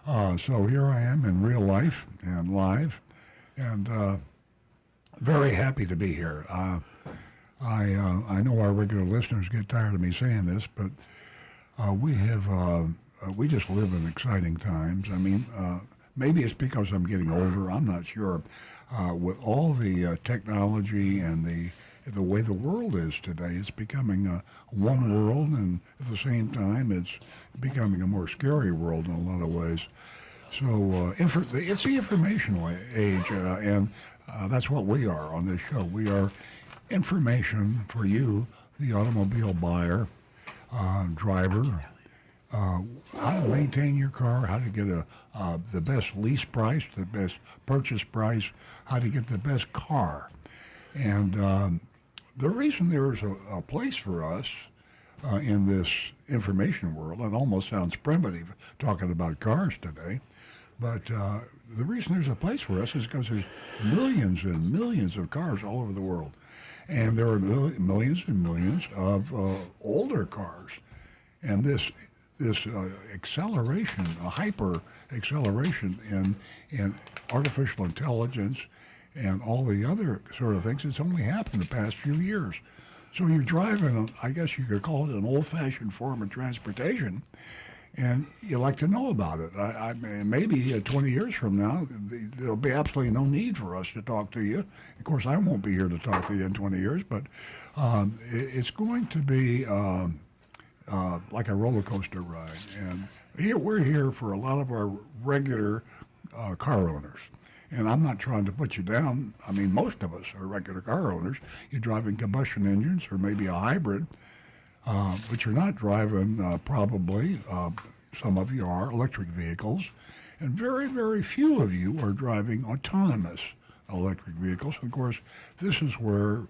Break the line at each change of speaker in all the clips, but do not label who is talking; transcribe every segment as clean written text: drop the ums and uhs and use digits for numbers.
So here I am in real life and live, and very happy to be here. I know our regular listeners get tired of me saying this, but we just live in exciting times. I mean, maybe it's because I'm getting older. I'm not sure. With all the technology and the way the world is today, it's becoming one world, and at the same time, it's becoming a more scary world in a lot of ways. So it's the informational age, and that's what we are on this show. We are information for you, the automobile buyer, driver, how to maintain your car, how to get the best lease price, the best purchase price, how to get the best car. And the reason there is a place for us in this information world, it almost sounds primitive talking about cars today, but the reason there's a place for us is because there's millions and millions of cars all over the world. And there are millions and millions of older cars. And this acceleration, a hyper acceleration in artificial intelligence and all the other sort of things, it's only happened the past few years. So you're driving, I guess you could call it an old-fashioned form of transportation, and you like to know about it. I maybe 20 years from now, there'll be absolutely no need for us to talk to you. Of course, I won't be here to talk to you in 20 years, but it's going to be like a roller coaster ride. And we're here for a lot of our regular car owners. And I'm not trying to put you down. I mean, most of us are regular car owners. You're driving combustion engines or maybe a hybrid, but you're not driving probably, some of you are, electric vehicles. And very, very few of you are driving autonomous electric vehicles. Of course, this is where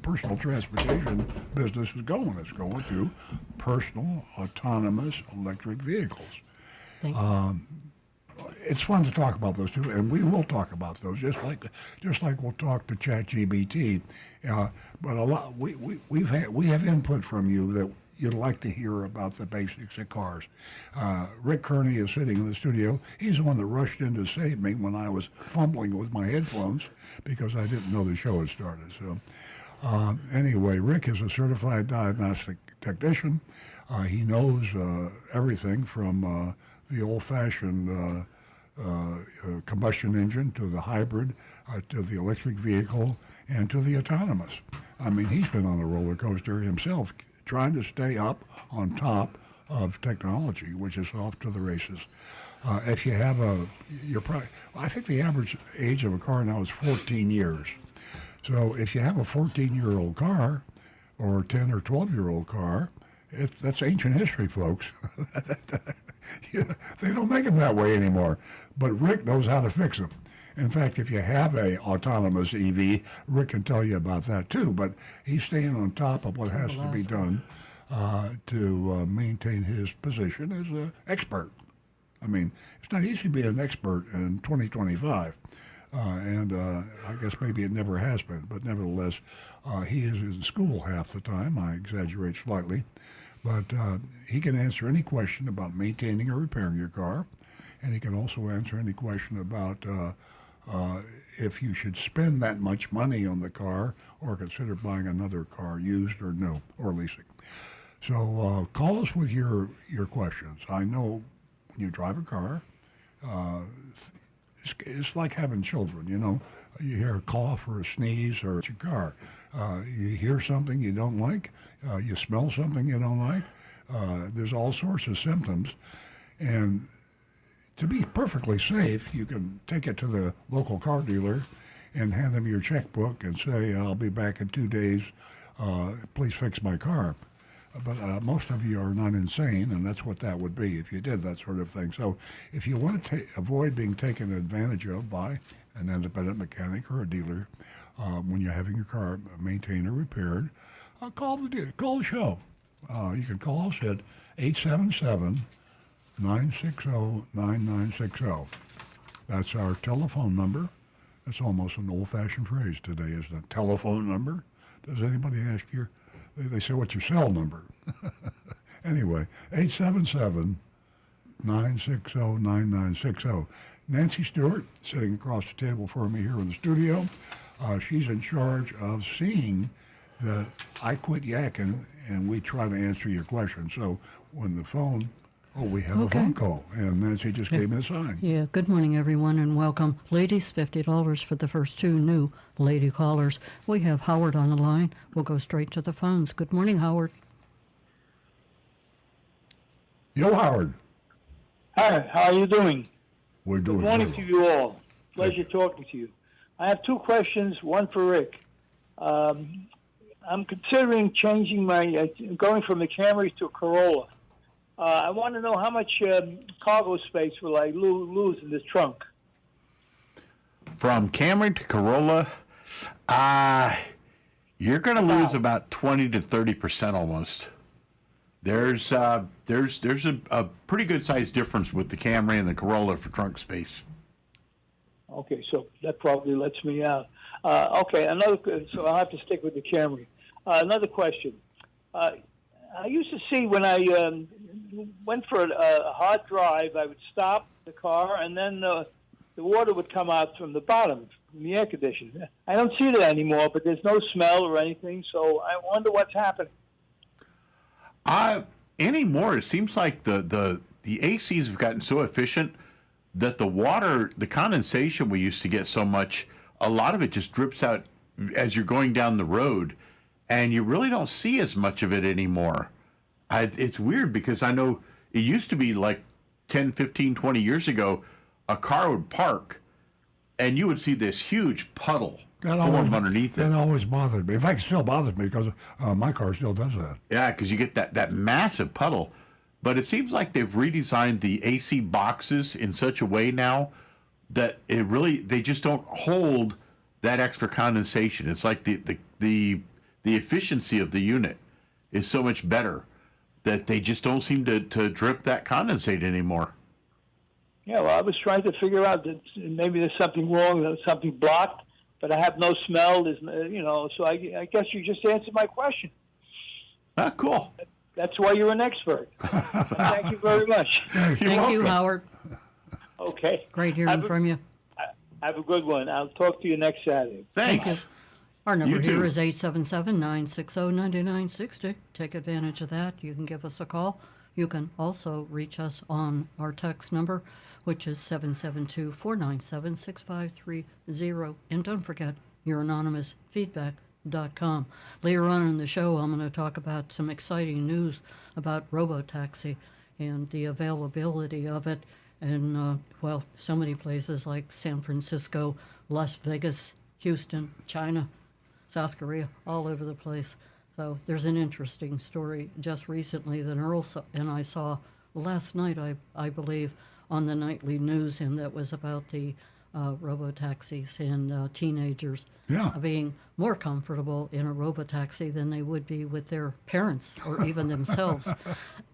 personal transportation business is going. It's going to personal autonomous electric vehicles. It's fun to talk about those too, and we will talk about those just like we'll talk to ChatGPT. But we have input from you that you'd like to hear about the basics of cars. Rick Kearney is sitting in the studio. He's the one that rushed in to save me when I was fumbling with my headphones because I didn't know the show had started. So anyway, Rick is a certified diagnostic technician. He knows everything from the old-fashioned combustion engine to the hybrid to the electric vehicle and to the autonomous. I mean, he's been on a roller coaster himself trying to stay up on top of technology, which is off to the races. If you have I think the average age of a car now is 14 years. So if you have a 14-year-old car or 10 or 12-year-old car, that's ancient history, folks. They don't make them that way anymore. But Rick knows how to fix them. In fact, if you have a autonomous EV, Rick can tell you about that too. But he's staying on top of what has to be done to maintain his position as an expert. I mean, it's not easy to be an expert in 2025. And I guess maybe it never has been. But nevertheless, he is in school half the time. I exaggerate slightly. But he can answer any question about maintaining or repairing your car. And he can also answer any question about if you should spend that much money on the car or consider buying another car, used or new, or leasing. So call us with your questions. I know when you drive a car, it's like having children, you know. You hear a cough or a sneeze or it's your car. You hear something you don't like. You smell something you don't like. There's all sorts of symptoms. And to be perfectly safe, you can take it to the local car dealer and hand them your checkbook and say, I'll be back in 2 days. Please fix my car. But most of you are not insane, and that's what that would be if you did that sort of thing. So if you want to avoid being taken advantage of by an independent mechanic or a dealer when you're having your car maintained or repaired, call the show. You can call us at 877-960-9960. That's our telephone number. That's almost an old-fashioned phrase today, isn't it? Telephone number. Does anybody ask they say, what's your cell number? Anyway, 877-960-9960. 877-960-9960. Nancy Stewart, sitting across the table from me here in the studio. She's in charge of seeing the I Quit Yakking, and we try to answer your question. So when the phone, we have a phone call, and Nancy just gave me the sign.
Yeah, good morning, everyone, and welcome. Ladies, $50 for the first two new lady callers. We have Howard on the line. We'll go straight to the phones. Good morning, Howard.
Yo, Howard.
Hi, how are you doing?
We're doing
Good morning
well.
to you all. Pleasure talking to you. I have two questions, one for Rick. I'm considering changing going from the Camry to a Corolla. I want to know how much cargo space will I lose in this trunk?
From Camry to Corolla, you're going to lose about 20 to 30% almost. There's a pretty good size difference with the Camry and the Corolla for trunk space.
Okay, so that probably lets me out. So I'll have to stick with the Camry. Another question. I used to see when I went for a hot drive, I would stop the car, and then the water would come out from the bottom, from the air conditioner. I don't see that anymore, but there's no smell or anything, so I wonder what's happening.
Anymore, it seems like the ACs have gotten so efficient that the water, the condensation we used to get so much, a lot of it just drips out as you're going down the road, and you really don't see as much of it anymore. It's weird because I know it used to be like 10, 15, 20 years ago, a car would park and you would see this huge puddle form underneath it.
That always bothered me. In fact, it still bothers me because my car still does that.
Yeah, because you get that massive puddle. But it seems like they've redesigned the AC boxes in such a way now that they just don't hold that extra condensation. It's like the efficiency of the unit is so much better that they just don't seem to drip that condensate anymore.
Yeah, well, I was trying to figure out that maybe there's something wrong, there's something blocked, but I have no smell. So I guess you just answered my question.
Ah, cool.
That's why you're an expert. Thank you very much.
Thank you, Howard.
Okay.
Great hearing from you.
Have a good one. I'll talk to you next Saturday.
Thanks.
Our number
You
here
too.
is 877-960-9960. Take advantage of that. You can give us a call. You can also reach us on our text number, which is 772-497-6530. And don't forget your anonymous feedback.com. Later on in the show, I'm going to talk about some exciting news about robotaxi and the availability of it in, so many places like San Francisco, Las Vegas, Houston, China, South Korea, all over the place. So there's an interesting story just recently that Earl and I saw last night, I believe, on the nightly news, and that was about the robotaxis and teenagers being more comfortable in a robotaxi than they would be with their parents or even themselves.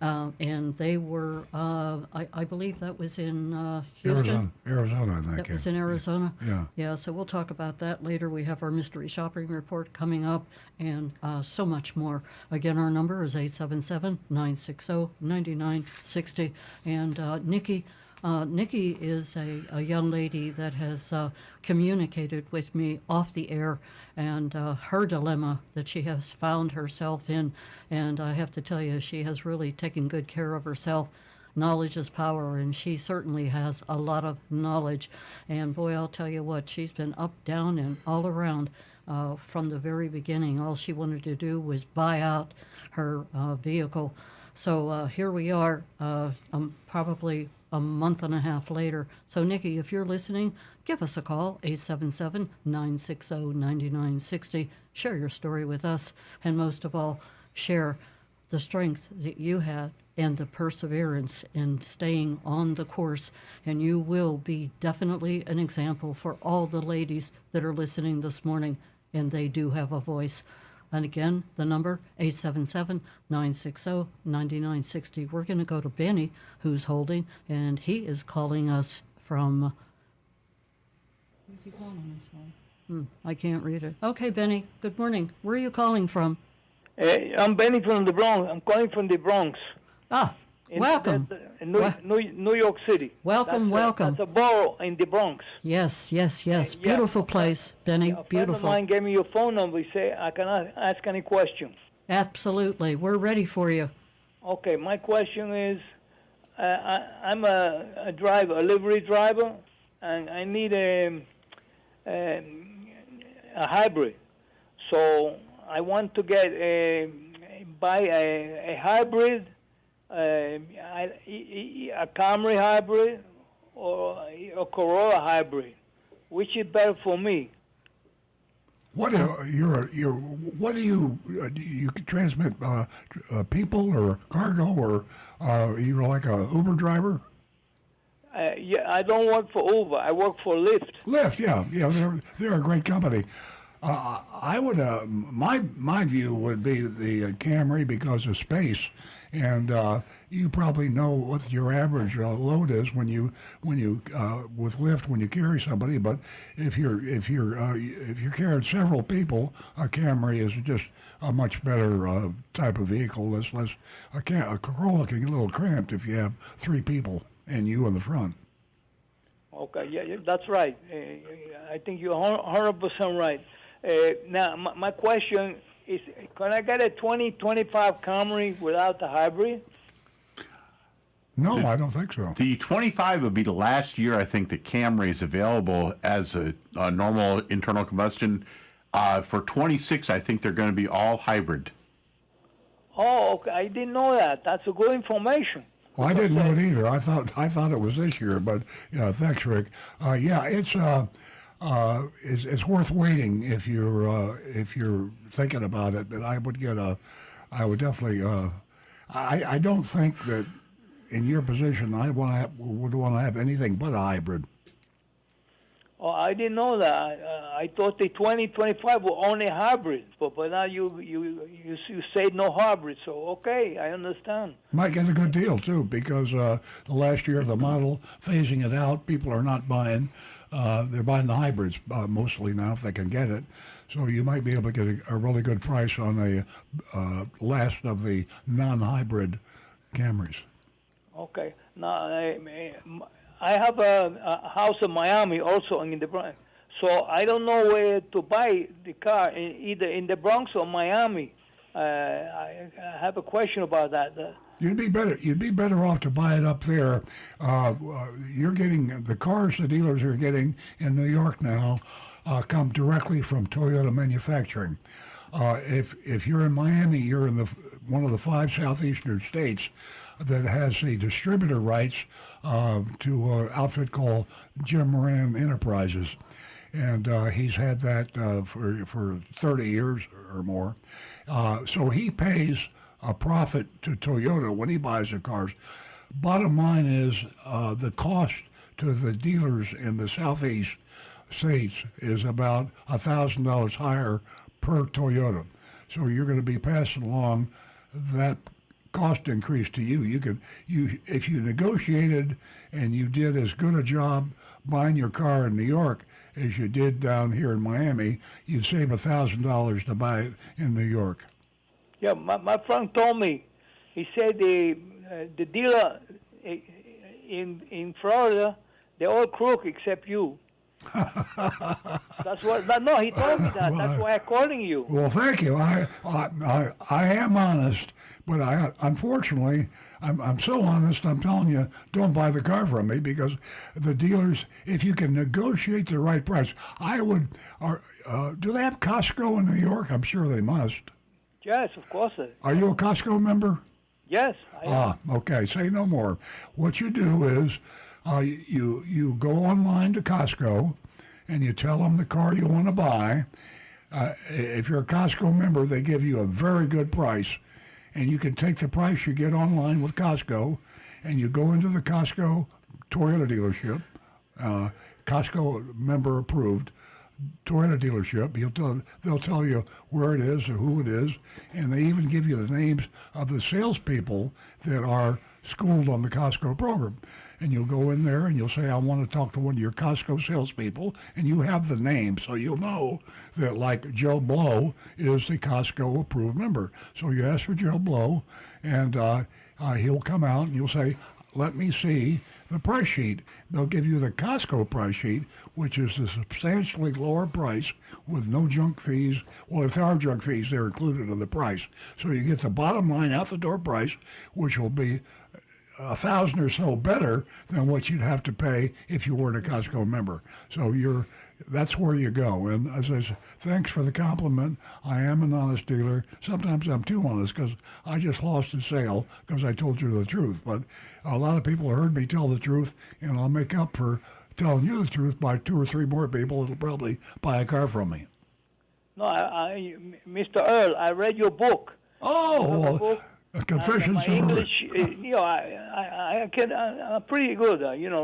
And they were, I believe that was in Houston.
Arizona, I think.
That was in Arizona?
Yeah.
Yeah, so we'll talk about that later. We have our mystery shopping report coming up and so much more. Again, our number is 877-960-9960. And Nikki is a young lady that has communicated with me off the air and her dilemma that she has found herself in. And I have to tell you, she has really taken good care of herself. Knowledge is power, and she certainly has a lot of knowledge. And boy, I'll tell you what, she's been up, down, and all around from the very beginning. All she wanted to do was buy out her vehicle. So here we are, probably a month and a half later. So, Nikki, if you're listening, give us a call, 877-960-9960. Share your story with us, and most of all, share the strength that you had and the perseverance in staying on the course, and you will be definitely an example for all the ladies that are listening this morning, and they do have a voice. And again, the number, 877-960-9960. We're going to go to Benny, who's holding, and he is calling us from... Who's he calling us from? I can't read it. Okay, Benny, good morning. Where are you calling from?
I'm Benny from the Bronx. I'm calling from the Bronx.
Ah, Welcome.
New York City.
Welcome, welcome.
That's a borough in the Bronx.
Yes.
Yeah.
Beautiful place, Benny.
A friend of
Beautiful.
mine gave me your phone number. He said I can ask any question.
Absolutely. We're ready for you.
Okay, my question is, I'm a driver, a livery driver, and I need a hybrid. So I want to buy a hybrid, a Camry hybrid, or a Corolla hybrid. Which is better for me?
What what do you transmit people or cargo, or you're like a Uber driver?
Yeah, I don't work for Uber. I work for Lyft.
Lyft, yeah, they're a great company. I would my view would be the Camry because of space, and you probably know what your average load is when you with Lyft when you carry somebody. But if you're carrying several people, a Camry is just a much better type of vehicle. Less a Corolla can get a little cramped if you have 3 people and you in the front.
Okay, yeah, that's right. I think you're 100% right. Now, my question is, can I get a 2025 Camry without the hybrid?
No, I don't think so.
The 25 would be the last year I think that Camry is available as a normal internal combustion. For 26, I think they're going to be all hybrid.
Oh, okay. I didn't know that. That's a good information.
Well, I didn't know it either. I thought it was this year, but yeah, thanks, Rick. Yeah, it's worth waiting if you're thinking about it. But I would definitely. I don't think that in your position I would want to have anything but a hybrid.
Oh, I didn't know that. I thought the 2025 were only hybrid, but now you say no hybrid. So okay, I understand.
Might get a good deal too, because the last year of the model phasing it out, people are not buying. They're buying the hybrids mostly now if they can get it. So you might be able to get a really good price on the last of the non-hybrid Camrys.
Okay. Now I have a house in Miami also in the Bronx. So I don't know where to buy the car, either in the Bronx or Miami. I have a question about that.
You'd be better off to buy it up there. You're getting the cars the dealers are getting in New York now come directly from Toyota manufacturing. If you're in Miami, you're in one of the 5 southeastern states that has the distributor rights to an outfit called Jim Moran Enterprises, and he's had that for 30 years or more. So he pays a profit to Toyota when he buys the cars. Bottom line is the cost to the dealers in the southeast states is about $1,000 higher per Toyota. So you're going to be passing along that cost increase to you. If you negotiated and you did as good a job buying your car in New York as you did down here in Miami, you'd save $1,000 to buy it in New York.
Yeah, my friend told me. He said the dealer in Florida, they're all crook except you. That's what. No, he told me that. That's why I'm calling you.
Well, thank you. I am honest, but unfortunately I'm so honest. I'm telling you, don't buy the car from me, because the dealers, if you can negotiate the right price, I would. Do they have Costco in New York? I'm sure they must.
Yes, of course.
Are you a Costco member?
Yes, I am.
Okay. Say no more. What you do is you go online to Costco and you tell them the car you want to buy. If you're a Costco member, they give you a very good price, and you can take the price you get online with Costco, and you go into the Costco Toyota dealership, Costco member approved Toyota dealership. They'll tell you where it is or who it is, and they even give you the names of the salespeople that are schooled on the Costco program. And you'll go in there and you'll say, I want to talk to one of your Costco salespeople, and you have the name, so you'll know that, like, Joe Blow is the Costco approved member. So you ask for Joe Blow, and he'll come out and you'll say, let me see the price sheet. They'll give you the Costco price sheet, which is a substantially lower price with no junk fees. Well, if there are junk fees, they're included in the price. So you get the bottom line out the door price, which will be $1,000 or so better than what you'd have to pay if you weren't a Costco member. So that's where you go. And as I said, thanks for the compliment. I am an honest dealer. Sometimes I'm too honest because I just lost a sale because I told you the truth. But a lot of people heard me tell the truth, and I'll make up for telling you the truth by 2 or 3 more people that'll probably buy a car from me.
No, Mr. Earl, I read your book.
Oh, well, Confessions
my
of a
English, I'm pretty good.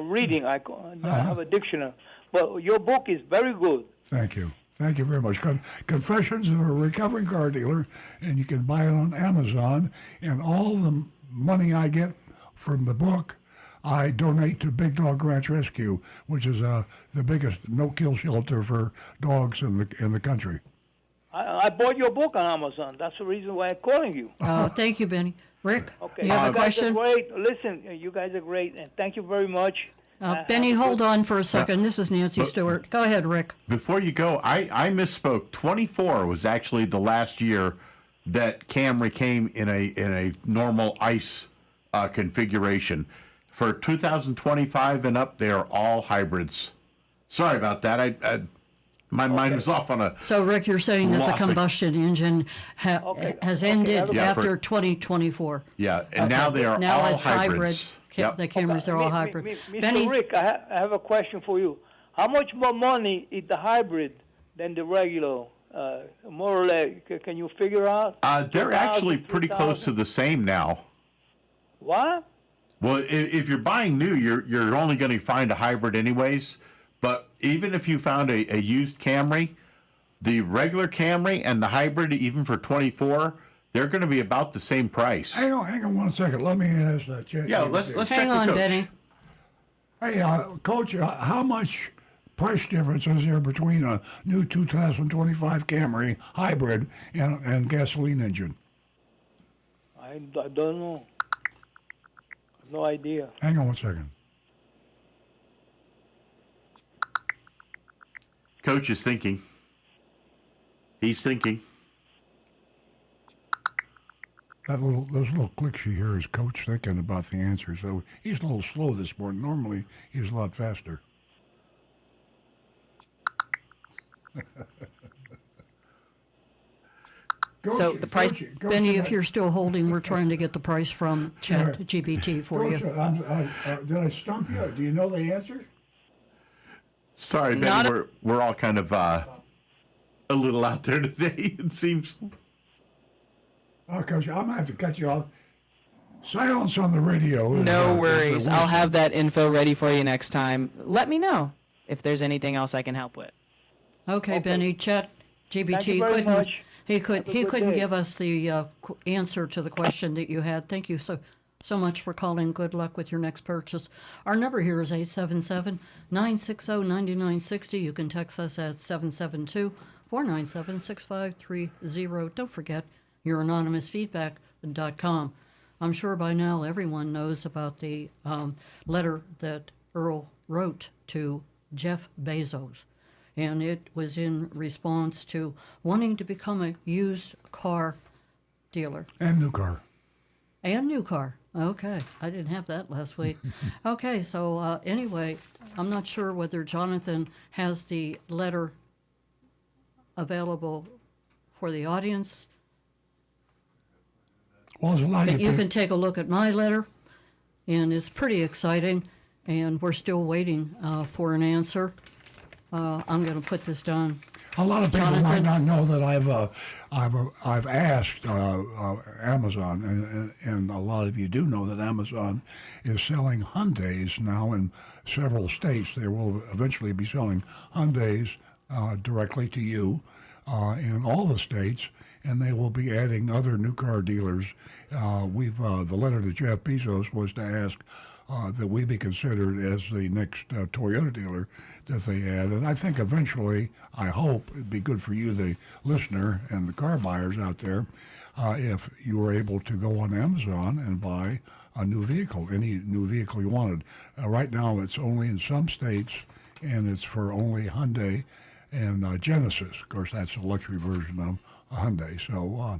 Reading. I have a dictionary, but your book is very good.
Thank you. Thank you very much. Confessions of a Recovering Car Dealer, and you can buy it on Amazon. And all the money I get from the book, I donate to Big Dog Ranch Rescue, which is the biggest no-kill shelter for dogs in the country.
I bought your book on Amazon. That's the reason why I'm calling you.
Thank you, Benny. Rick,
Okay.
you have a question?
You guys are great. Listen, you guys are great, and thank you very much.
Benny, hold on for a second. This is Nancy Stewart. Go ahead, Rick.
Before you go, I misspoke. 24 was actually the last year that Camry came in a normal ICE configuration. For 2025 and up, they are all hybrids. Sorry about that. My mind was off on a.
So, Rick, you're saying that the combustion engine has ended after 2024.
Yeah, and now they are
now
all
it's
hybrids. Yep.
The Camrys are all hybrid.
Mr.
Benny,
Rick, I have a question for you. How much more money is the hybrid than the regular? More or less, can you figure out?
They're actually pretty close to the same now.
What?
Well, if you're buying new, you're only going to find a hybrid anyways. But even if you found a used Camry, the regular Camry and the hybrid, even for 24, they're going to be about the same price.
Hang on 1 second. Let me ask that.
Yeah, let's check
hang
the
on,
coach.
Benny.
Hey, Coach, how much price difference is there between a new 2025 Camry hybrid and gasoline engine?
I don't know. No idea.
Hang on 1 second.
Coach is thinking. He's thinking.
Those little clicks you hear is Coach thinking about the answer. So he's a little slow this morning. Normally, he's a lot faster.
So the price,
Benny, if you're still holding, we're trying to get the price from ChatGPT for you.
Did I stump you? Do you know the answer?
Sorry, Benny, we're all kind of a little out there today, it seems.
Oh, Coach, I'm going to have to cut you off. Silence on the radio.
no worries. I'll have that info ready for you next time. Let me know if there's anything else I can help with.
Okay, Benny, ChatGPT couldn't give us the answer to the question that you had. Thank you so much for calling. Good luck with your next purchase. Our number here is 877-960-9960. You can text us at 772-497-6530. Don't forget your anonymousfeedback.com. I'm sure by now everyone knows about the letter that Earl wrote to Jeff Bezos. And it was in response to wanting to become a used car dealer.
And new car.
And new car. Okay. I didn't have that last week. Okay. So anyway, I'm not sure whether Jonathan has the letter available for the audience.
Well, there's a lot of
You can take a look at my letter, and it's pretty exciting, and we're still waiting for an answer. I'm going to put this down.
A lot of people
Jonathan?
might not know that I've asked Amazon, and a lot of you do know that Amazon is selling Hyundais now in several states. They will eventually be selling Hyundais directly to you in all the states, and they will be adding other new car dealers. The letter to Jeff Bezos was to ask that we be considered as the next Toyota dealer that they add. And I think eventually, I hope it'd be good for you, the listener, and the car buyers out there, if you were able to go on Amazon and buy a new vehicle, any new vehicle you wanted. Right now, it's only in some states, and it's for only Hyundai and Genesis. Of course, that's a luxury version of a Hyundai. So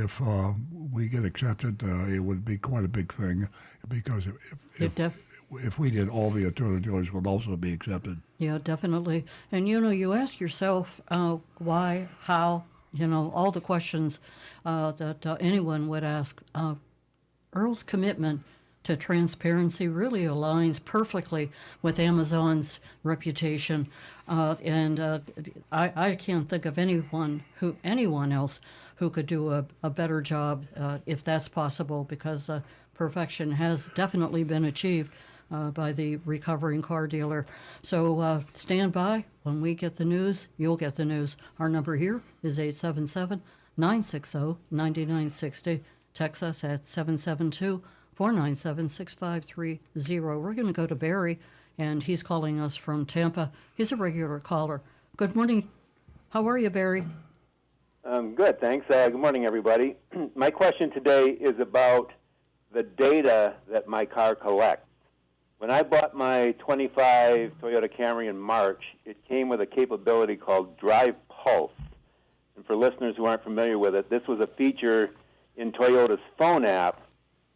if we get accepted, it would be quite a big thing, because if we did, all the Toyota dealers would also be accepted.
Yeah, definitely. And you ask yourself why, how, all the questions that anyone would ask. Earl's commitment to transparency really aligns perfectly with Amazon's reputation, and I can't think of anyone else who could do a better job, if that's possible, because perfection has definitely been achieved by the recovering car dealer. So stand by. When we get the news, you'll get the news. Our number here is 877-960-9960. Text us at 772-497-6530. We're going to go to Barry, and he's calling us from Tampa. He's a regular caller. Good morning. How are you, Barry?
Good, thanks. Good morning, everybody. My question today is about the data that my car collects. When I bought my 25 Toyota Camry in March, it came with a capability called Drive Pulse. And for listeners who aren't familiar with it, this was a feature in Toyota's phone app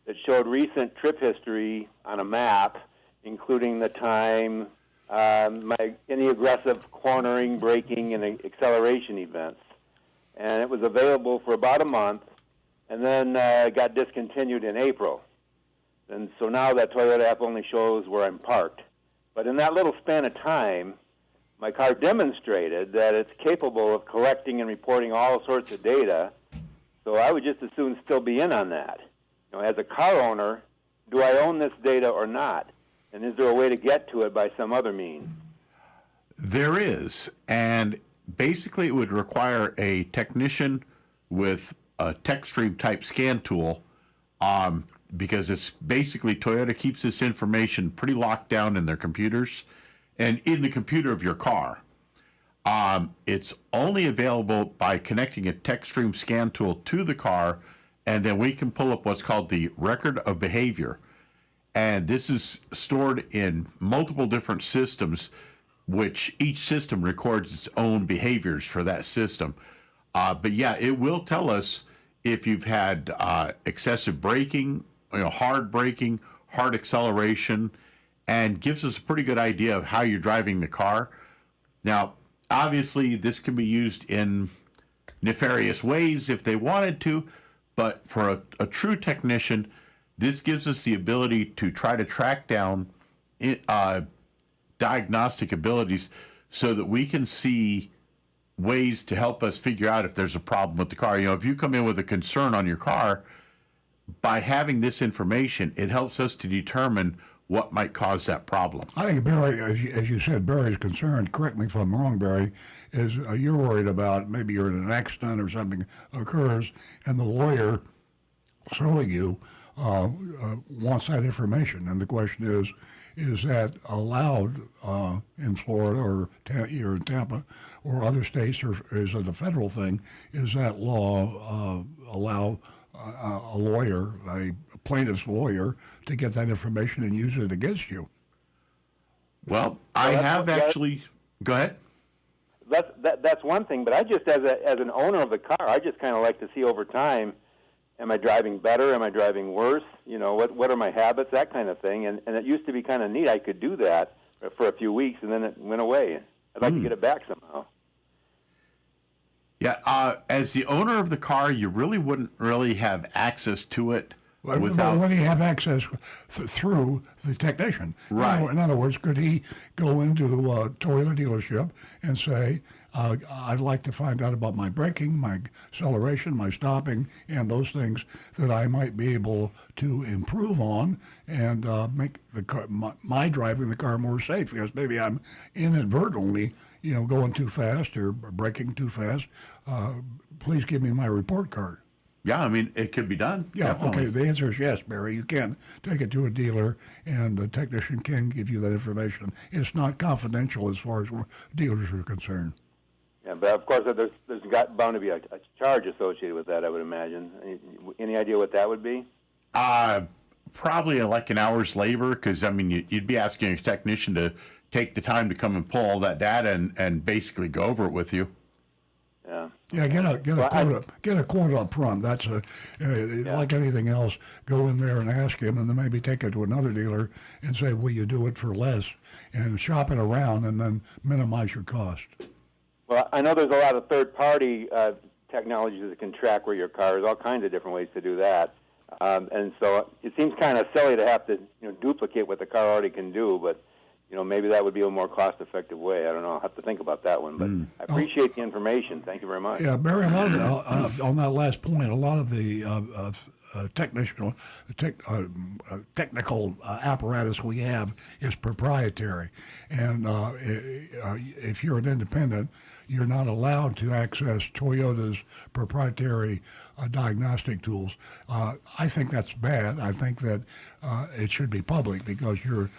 that showed recent trip history on a map, including the time, any aggressive cornering, braking, and acceleration events. And it was available for about a month, and then got discontinued in April. And so now that Toyota app only shows where I'm parked. But in that little span of time, my car demonstrated that it's capable of collecting and reporting all sorts of data. So I would just as soon still be in on that. As a car owner, do I own this data or not? And is there a way to get to it by some other means?
There is, and basically it would require a technician with a TechStream type scan tool, because it's basically Toyota keeps this information pretty locked down in their computers and in the computer of your car. It's only available by connecting a TechStream scan tool to the car, and then we can pull up what's called the record of behavior. And this is stored in multiple different systems, which each system records its own behaviors for that system. But yeah, it will tell us if you've had excessive braking, hard braking, hard acceleration, and gives us a pretty good idea of how you're driving the car. Now, obviously, this can be used in nefarious ways if they wanted to, but for a true technician, this gives us the ability to try to track down diagnostic abilities so that we can see ways to help us figure out if there's a problem with the car. If you come in with a concern on your car, by having this information, it helps us to determine what might cause that problem.
I think, Barry, as you said, Barry's concerned, correct me if I'm wrong, Barry, is you're worried about maybe you're in an accident or something occurs, and the lawyer suing you wants that information. And the question is that allowed in Florida or here in Tampa or other states, or is it a federal thing? Is that law allow a lawyer, a plaintiff's lawyer, to get that information and use it against you?
Well, I have actually. Go ahead.
That's one thing, but I just, as an owner of the car, I just kind of like to see over time, am I driving better? Am I driving worse? What are my habits? That kind of thing. And it used to be kind of neat. I could do that for a few weeks, and then it went away. I'd like to get it back somehow.
Yeah, as the owner of the car, you really wouldn't really have access to it without.
But when do you have access through the technician?
Right.
In other words, could he go into a Toyota dealership and say, I'd like to find out about my braking, my acceleration, my stopping, and those things that I might be able to improve on and make the car, my driving the car more safe, because maybe I'm inadvertently going too fast or braking too fast. Please give me my report card.
Yeah, I mean, it could be done.
Yeah,
definitely.
okay. The answer is yes, Barry. You can take it to a dealer, and the technician can give you that information. It's not confidential as far as dealers are concerned.
Yeah, but of course, bound to be a charge associated with that, I would imagine. Any idea what that would be?
Probably like an hour's labor, because I mean, you'd be asking a technician to take the time to come and pull all that data and basically go over it with you.
Yeah.
Yeah, get a quote up front. That's like anything else. Go in there and ask him, and then maybe take it to another dealer and say, "Will you do it for less?" And shop it around, and then minimize your cost.
Well, I know there's a lot of third-party technologies that can track where your car is. All kinds of different ways to do that, and so it seems kind of silly to have to duplicate what the car already can do, but. Maybe that would be a more cost-effective way. I don't know. I'll have to think about that one. But I appreciate the information. Thank you very much.
Yeah, Barry, a lot of, on that last point, a lot of the technical apparatus we have is proprietary. And if you're an independent, you're not allowed to access Toyota's proprietary diagnostic tools. I think that's bad. I think that it should be public because you're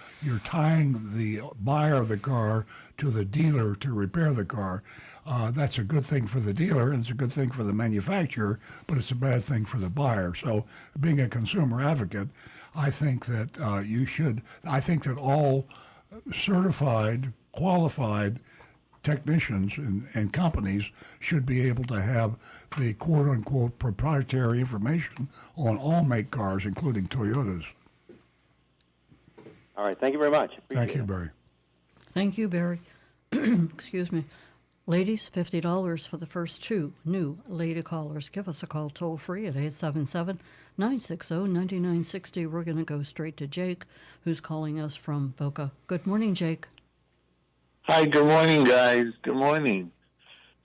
tying the buyer of the car to the dealer to repair the car. That's a good thing for the dealer and it's a good thing for the manufacturer, but it's a bad thing for the buyer. So being a consumer advocate, I think that I think that all certified, qualified technicians and companies should be able to have the quote-unquote proprietary information on all make cars, including Toyotas.
All right. Thank you very much.
Thank you, Barry.
Thank you, Barry. Excuse me. Ladies, $50 for the first two new lady callers. Give us a call toll free at 877-960-9960. We're going to go straight to Jake, who's calling us from Boca. Good morning, Jake.
Hi, good morning, guys. Good morning.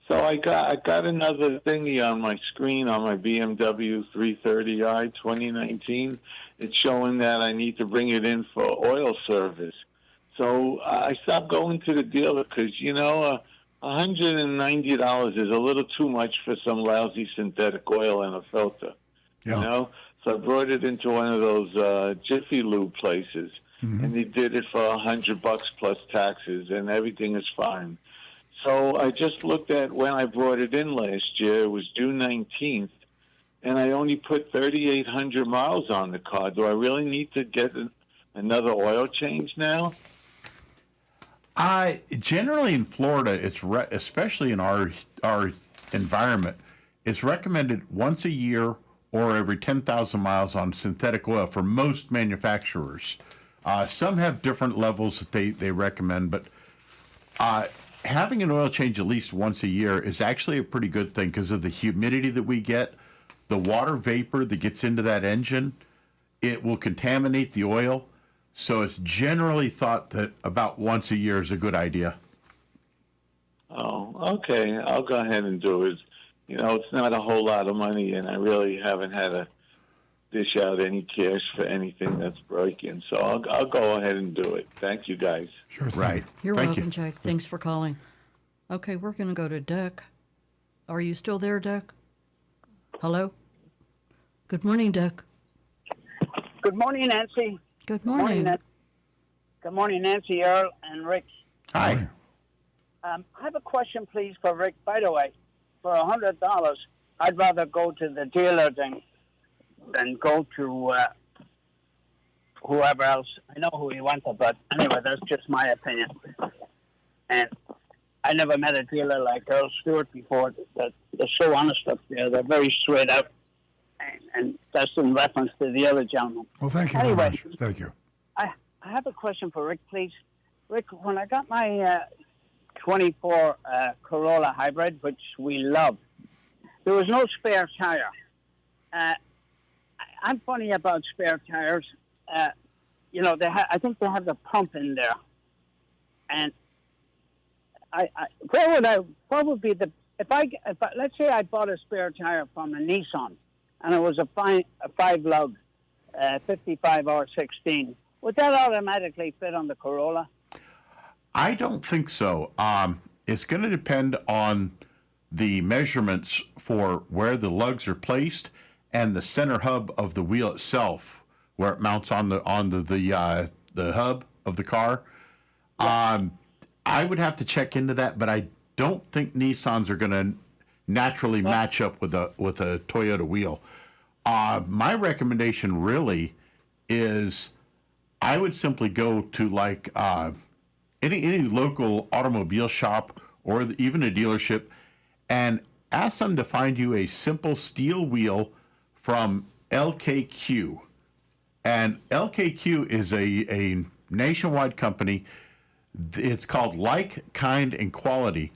So I got another thingy on my screen on my BMW 330i 2019. It's showing that I need to bring it in for oil service. So I stopped going to the dealer because, $190 is a little too much for some lousy synthetic oil and a filter.
Yeah.
So I brought it into one of those Jiffy Lube places. Mm-hmm. And they did it for $100 plus taxes, and everything is fine. So I just looked at when I brought it in last year. It was June 19th, and I only put 3,800 miles on the car. Do I really need to get another oil change now?
Generally in Florida, it's especially in our environment, it's recommended once a year or every 10,000 miles on synthetic oil for most manufacturers. Some have different levels that they recommend, but having an oil change at least once a year is actually a pretty good thing because of the humidity that we get, the water vapor that gets into that engine, it will contaminate the oil. So it's generally thought that about once a year is a good idea.
Oh, okay. I'll go ahead and do it. It's not a whole lot of money, and I really haven't had to dish out any cash for anything that's breaking. So I'll go ahead and do it. Thank you, guys.
Sure thing.
Right.
You're
Thank
welcome,
you.
Jake. Thanks for calling. Okay, we're going to go to Deck. Are you still there, Deck? Hello? Good morning, Deck.
Good morning, Nancy.
Good morning.
Good morning, Nancy, Earl, and Rick.
Hi.
I have a question, please, for Rick. By the way, for $100, I'd rather go to the dealer than go to whoever else. I know who you want to, but anyway, that's just my opinion. And I never met a dealer like Earl Stewart before. They're so honest up there. They're very straight up. And that's in reference to the other gentleman.
Well, thank you
Anyway.
very much. Thank you.
I have a question for Rick, please. Rick, when I got my 24 Corolla Hybrid, which we love, there was no spare tire. I'm funny about spare tires. I think they have the pump in there. And what would be if let's say I bought a spare tire from a Nissan and it was a 5-lug 55R16, would that automatically fit on the Corolla?
I don't think so. It's going to depend on the measurements for where the lugs are placed and the center hub of the wheel itself, where it mounts on the hub of the car. I would have to check into that, but I don't think Nissans are going to naturally match up with a Toyota wheel. My recommendation really is I would simply go to like any local automobile shop or even a dealership and ask them to find you a simple steel wheel from LKQ. And LKQ is a nationwide company. It's called Like, Kind, and Quality.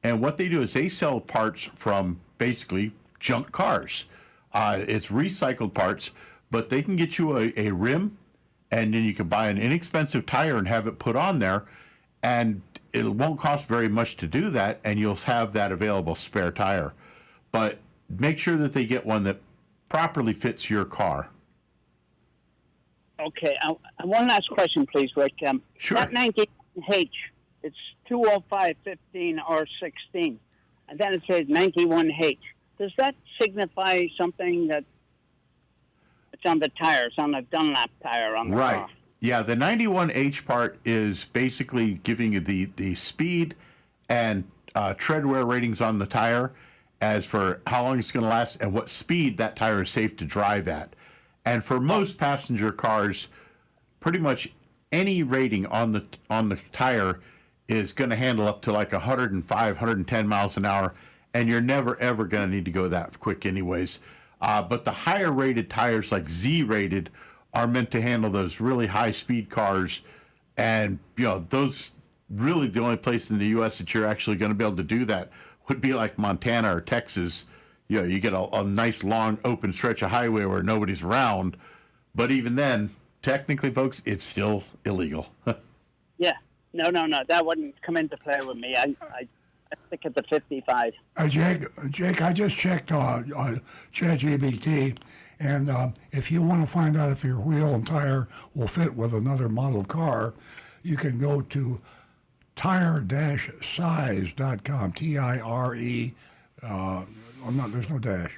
And what they do is they sell parts from basically junk cars. It's recycled parts, but they can get you a rim, and then you can buy an inexpensive tire and have it put on there. And it won't cost very much to do that, and you'll have that available spare tire. But make sure that they get one that properly fits your car.
Okay, one last question, please, Rick.
Sure.
That 91H, it's 20515 R16, and then it says 91H. Does that signify something that it's on the tire? It's on the Dunlop tire on the car.
Yeah, the 91H part is basically giving you the speed and tread wear ratings on the tire as for how long it's going to last and what speed that tire is safe to drive at. And for most passenger cars, pretty much any rating on the tire is going to handle up to like 105, 110 miles an hour, and you're never ever going to need to go that quick anyways. But the higher rated tires, like Z rated, are meant to handle those really high speed cars, and those really the only place in the U.S. that you're actually going to be able to do that would be like Montana or Texas. You get a nice long open stretch of highway where nobody's around, but even then, technically, folks, it's still illegal.
Yeah, no, that wouldn't come into play with me. I stick at the 55.
Jake, I just checked on ChatGPT, and if you want to find out if your wheel and tire will fit with another model car, you can go to tire-size.com, T-I-R-E, there's no dash,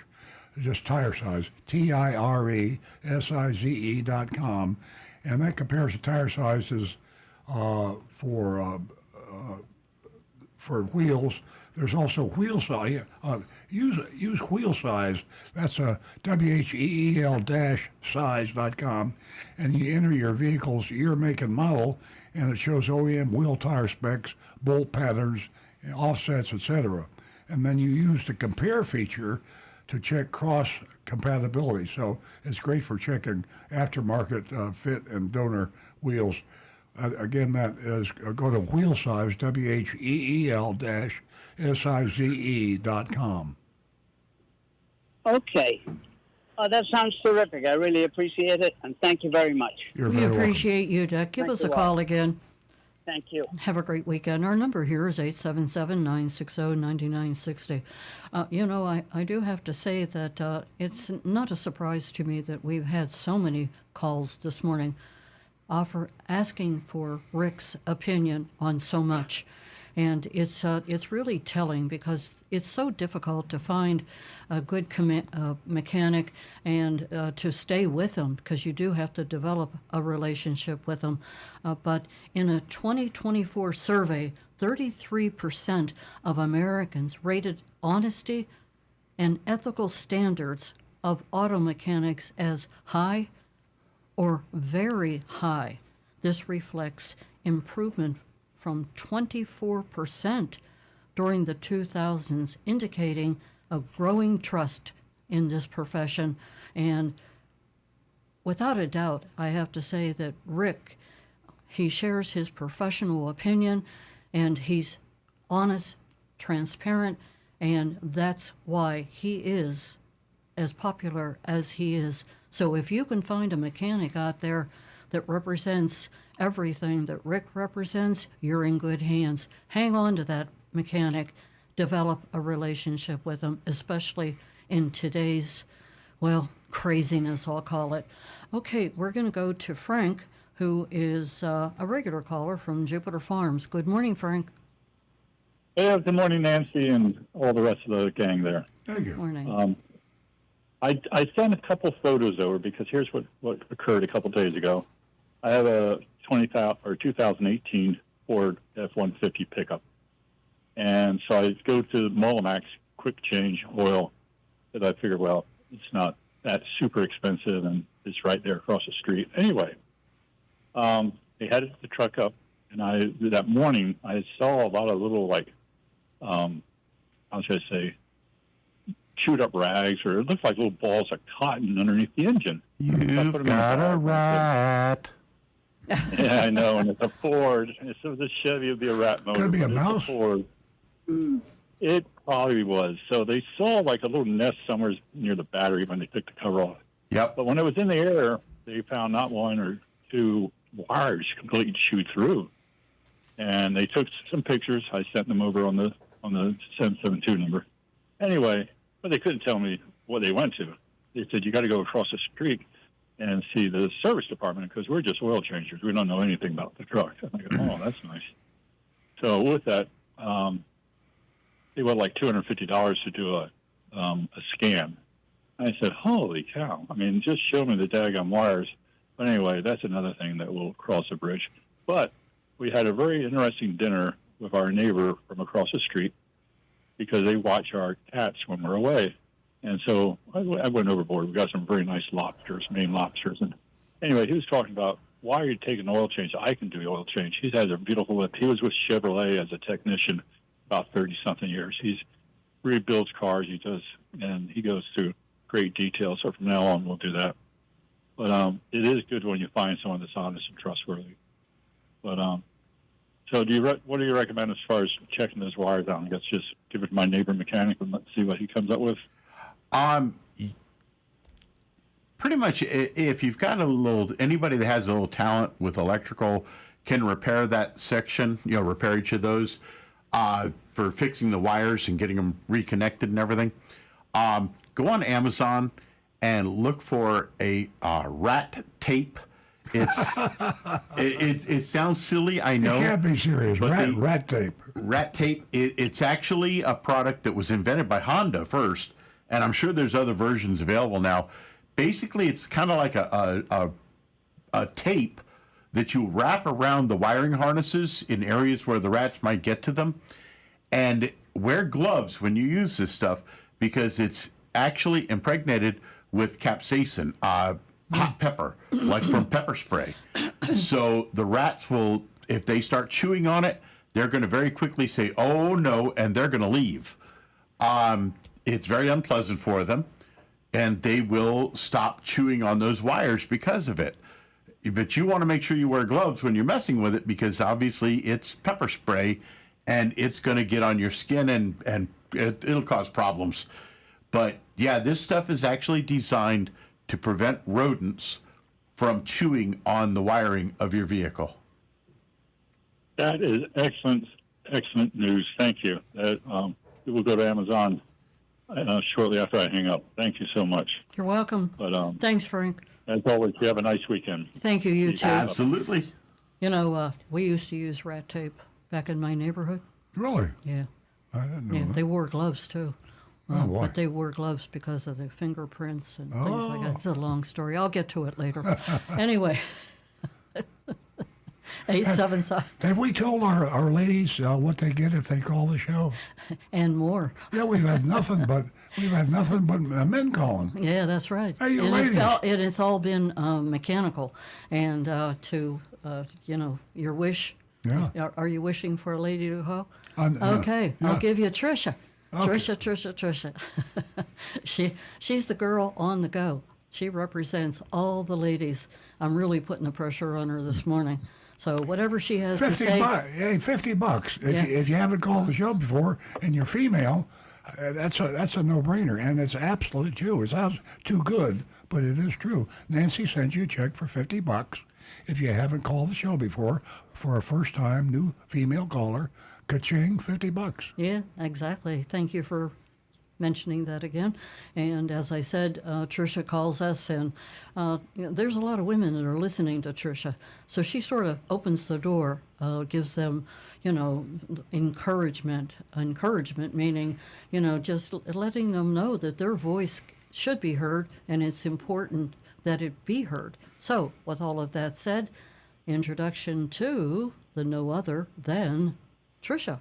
just tire size, TIRESIZE.com, and that compares the tire sizes for wheels. There's also wheel size. Use wheel size. That's WHEEL-size.com, and you enter your vehicle's year, make, and model, and it shows OEM wheel tire specs, bolt patterns, offsets, etc. And then you use the compare feature to check cross compatibility. So it's great for checking aftermarket fit and donor wheels. Again, that is go to wheel size, WHEEL-size.com.
Okay. That sounds terrific. I really appreciate it, and thank you very much.
You're
We
very welcome.
appreciate you, Dick. Give us a call again.
Thank you.
Have a great weekend. Our number here is 877-960-9960. I do have to say that it's not a surprise to me that we've had so many calls this morning asking for Rick's opinion on so much. And it's really telling because it's so difficult to find a good mechanic and to stay with them, because you do have to develop a relationship with them. But in a 2024 survey, 33% of Americans rated honesty and ethical standards of auto mechanics as high or very high. This reflects improvement from 24% during the 2000s, indicating a growing trust in this profession. And without a doubt, I have to say that Rick, he shares his professional opinion, and he's honest, transparent, and that's why he is as popular as he is. So if you can find a mechanic out there that represents everything that Rick represents, you're in good hands. Hang on to that mechanic. Develop a relationship with him, especially in today's, craziness, I'll call it. Okay, we're going to go to Frank, who is a regular caller from Jupiter Farms. Good morning, Frank.
Hey, good morning, Nancy, and all the rest of the gang there.
Thank you.
Morning.
I sent a couple photos over because here's what occurred a couple days ago. I have a 2018 Ford F-150 pickup. And so I go to Mullinax Quick Change Oil, because I figured, well, it's not that super expensive, and it's right there across the street. Anyway, they had the truck up, and that morning I saw a lot of little, how should I say, chewed up rags, or it looked like little balls of cotton underneath the engine.
You've got a rat.
Yeah, I know, and it's a Ford. If it was a Chevy, it would be a rat motor.
Could be a
but it's
mouse.
Ford. It probably was. So they saw like a little nest somewhere near the battery when they took the cover off.
Yep.
But when it was in the air, they found not one or two wires completely chewed through. And they took some pictures. I sent them over on the 772 number. Anyway, but they couldn't tell me what they went to. They said, you got to go across the street and see the service department because we're just oil changers. We don't know anything about the truck. And I go, oh, that's nice. So with that, they were like $250 to do a scan. And I said, holy cow. I mean, just show me the daggone wires. But anyway, that's another thing that will cross the bridge. But we had a very interesting dinner with our neighbor from across the street because they watch our cats when we're away. And so I went overboard. We got some very nice lobsters, Maine lobsters. And anyway, he was talking about, why are you taking an oil change? I can do the oil change. He has a beautiful lip. He was with Chevrolet as a technician about 30-something years. He's rebuilds cars. He does, and he goes through great detail. So from now on, we'll do that. But it is good when you find someone that's honest and trustworthy. But so what do you recommend as far as checking those wires out? I guess just give it to my neighbor mechanic and let's see what he comes up with.
Pretty much, if you've got anybody that has a little talent with electrical can repair that section, repair each of those for fixing the wires and getting them reconnected and everything. Go on Amazon and look for a rat tape. It sounds silly, I know.
You can't be serious. Rat tape.
Rat tape. It's actually a product that was invented by Honda first, and I'm sure there's other versions available now. Basically, it's kind of like a tape that you wrap around the wiring harnesses in areas where the rats might get to them. And wear gloves when you use this stuff because it's actually impregnated with capsaicin, hot pepper, like from pepper spray. So the rats will, if they start chewing on it, they're going to very quickly say, oh no, and they're going to leave. It's very unpleasant for them, and they will stop chewing on those wires because of it. But you want to make sure you wear gloves when you're messing with it because obviously it's pepper spray and it's going to get on your skin and it'll cause problems. But yeah, this stuff is actually designed to prevent rodents from chewing on the wiring of your vehicle.
That is excellent news. Thank you. It will go to Amazon shortly after I hang up. Thank you so much.
You're welcome.
But
thanks, Frank.
As always, you have a nice weekend.
Thank you, you too.
Absolutely.
We used to use rat tape back in my neighborhood.
Really?
Yeah.
I didn't know that.
They wore gloves too.
Oh, boy.
But they wore gloves because of the fingerprints and things like that. It's a long story. I'll get to it later. Anyway. 877.
Have we told our ladies what they get if they call the show?
And more.
Yeah, we've had nothing but men calling.
Yeah, that's right.
Hey, you
And
ladies.
it's all been mechanical. And your wish.
Yeah.
Are you wishing for a lady to call?
Okay,
I'll
yeah.
give you Tricia.
Okay.
Tricia. She's the girl on the go. She represents all the ladies. I'm really putting the pressure on her this morning. So whatever she has to say.
$50.
Yeah.
If you haven't called the show before and you're female, that's a no-brainer, and it's absolutely true. It sounds too good, but it is true. Nancy sends you a check for $50 if you haven't called the show before for a first-time new female caller. Ka-ching, $50.
Yeah, exactly. Thank you for mentioning that again. And as I said, Tricia calls us, and there's a lot of women that are listening to Tricia. So she sort of opens the door, gives them, encouragement. Encouragement meaning, just letting them know that their voice should be heard, and it's important that it be heard. So, with all of that said, introduction to the no other than Tricia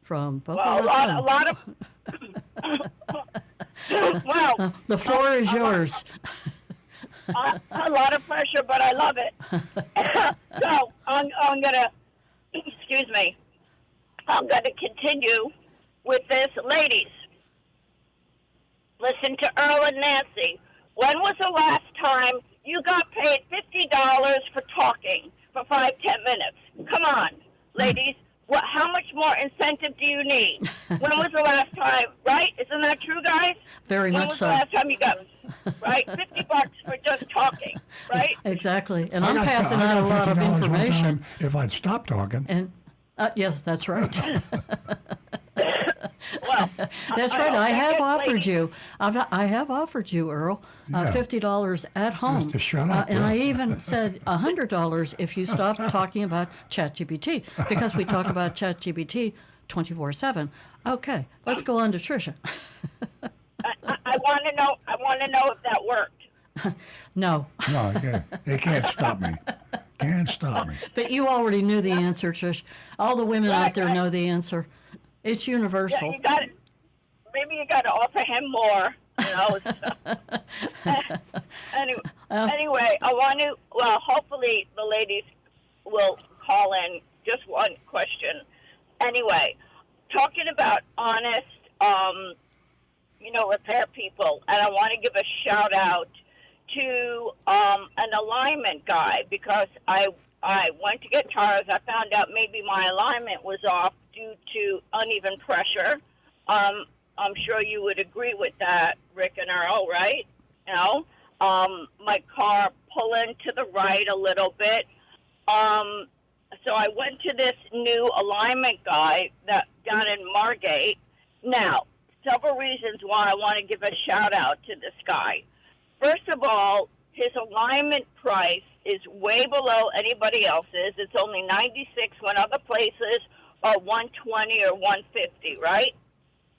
from Boca
Well,
Raton.
a lot of. Well,
The floor is yours.
a lot of pressure, but I love it. So I'm gonna, excuse me, I'm gonna continue with this, ladies. Listen to Earl and Nancy. When was the last time you got paid $50 for talking for 5-10 minutes? Come on, ladies. What? How much more incentive do you need? When was the last time? Right? Isn't that true, guys?
Very
When
much
was
so.
the last time you got, right? $50 for just talking, right?
Exactly. And
I
I'm
got-
passing
I
out
got
a lot of
$50 one
information.
time if I'd stopped talking.
And yes, that's right.
Well,
That's right. I have
guess,
offered
ladies,
you. I have offered you, Earl,
Yeah.
$50 at home.
to shut up,
and
yeah.
I even said $100 if you stop talking about ChatGPT, because we talk about ChatGPT 24/7. Okay, let's go on to Tricia.
I want to know. I want to know if that worked.
No,
No, they can't stop me. Can't stop me.
but you already knew the answer, Trish. All the women out there know the answer. It's
Yeah,
universal.
you got. Maybe you got to offer him more. You know. Anyway, I want to. Well, hopefully the ladies will call in. Just one question. Anyway, talking about honest, repair people, and I want to give a shout out to an alignment guy, because I went to get tires. I found out maybe my alignment was off due to uneven pressure. I'm sure you would agree with that, Rick and Earl, right? You know, my car pulling to the right a little bit. So I went to this new alignment guy that down in Margate. Now, several reasons why I want to give a shout out to this guy. First of all, his alignment price is way below anybody else's. It's only $96 when other places are $120 or $150, right?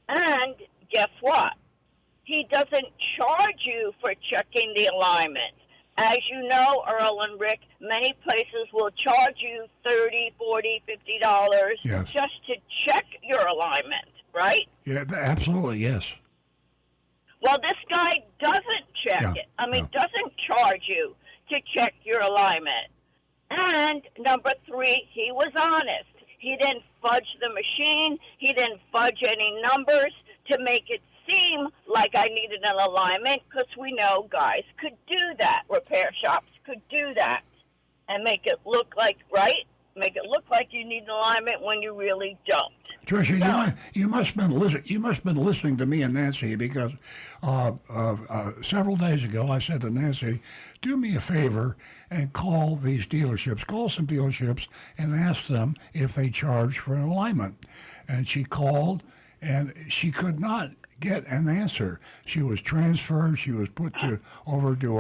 And guess what? He doesn't charge you for checking the alignment. As you know, Earl and Rick, many places will charge you $30, $40, $50
Yes.
just to check your alignment, right?
Yeah, absolutely, yes.
Well, this guy doesn't check
Yeah,
it. I mean,
yeah.
doesn't charge you to check your alignment. And number three, he was honest. He didn't fudge the machine. He didn't fudge any numbers to make it seem like I needed an alignment, because we know guys could do that. Repair shops could do that and make it look like, right? Make it look like you need an alignment when you really don't.
Tricia, you must have been listening to me and Nancy, because several days ago I said to Nancy, do me a favor and call these dealerships, call some dealerships and ask them if they charge for an alignment. And she called, and she could not get an answer. She was transferred. She was put over to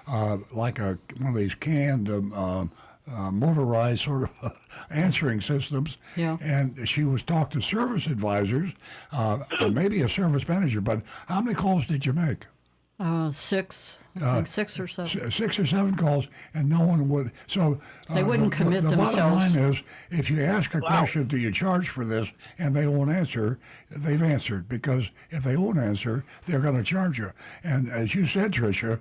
one of these canned motorized sort of answering systems.
Yeah.
And she was talked to service advisors, maybe a service manager. But how many calls did you make?
6. I think 6 or 7.
6 or 7 calls, and no one would. So
They wouldn't commit
the
themselves.
bottom line is, if you ask a question, do you charge for this, and they won't answer, they've answered, because if they won't answer, they're going to charge you. And as you said, Tricia,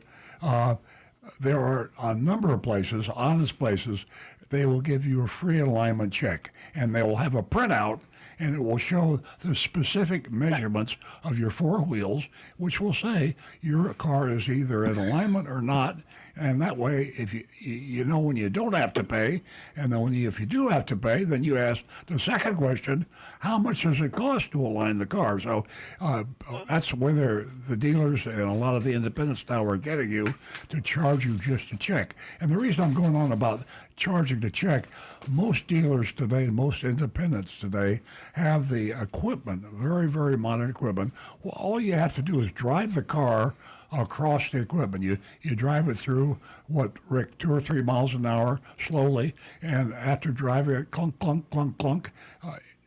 there are a number of places, honest places, they will give you a free alignment check, and they will have a printout, and it will show the specific measurements of your 4 wheels, which will say your car is either in alignment or not. And that way, if you know when you don't have to pay, and then if you do have to pay, then you ask the second question: how much does it cost to align the car? So that's where the dealers and a lot of the independents now are getting you to charge you just to check. And the reason I'm going on about charging to check, most dealers today, most independents today, have the equipment, very, very modern equipment. Well, all you have to do is drive the car across the equipment. You drive it through, Rick, 2 or 3 miles an hour slowly, and after driving it, clunk, clunk, clunk, clunk,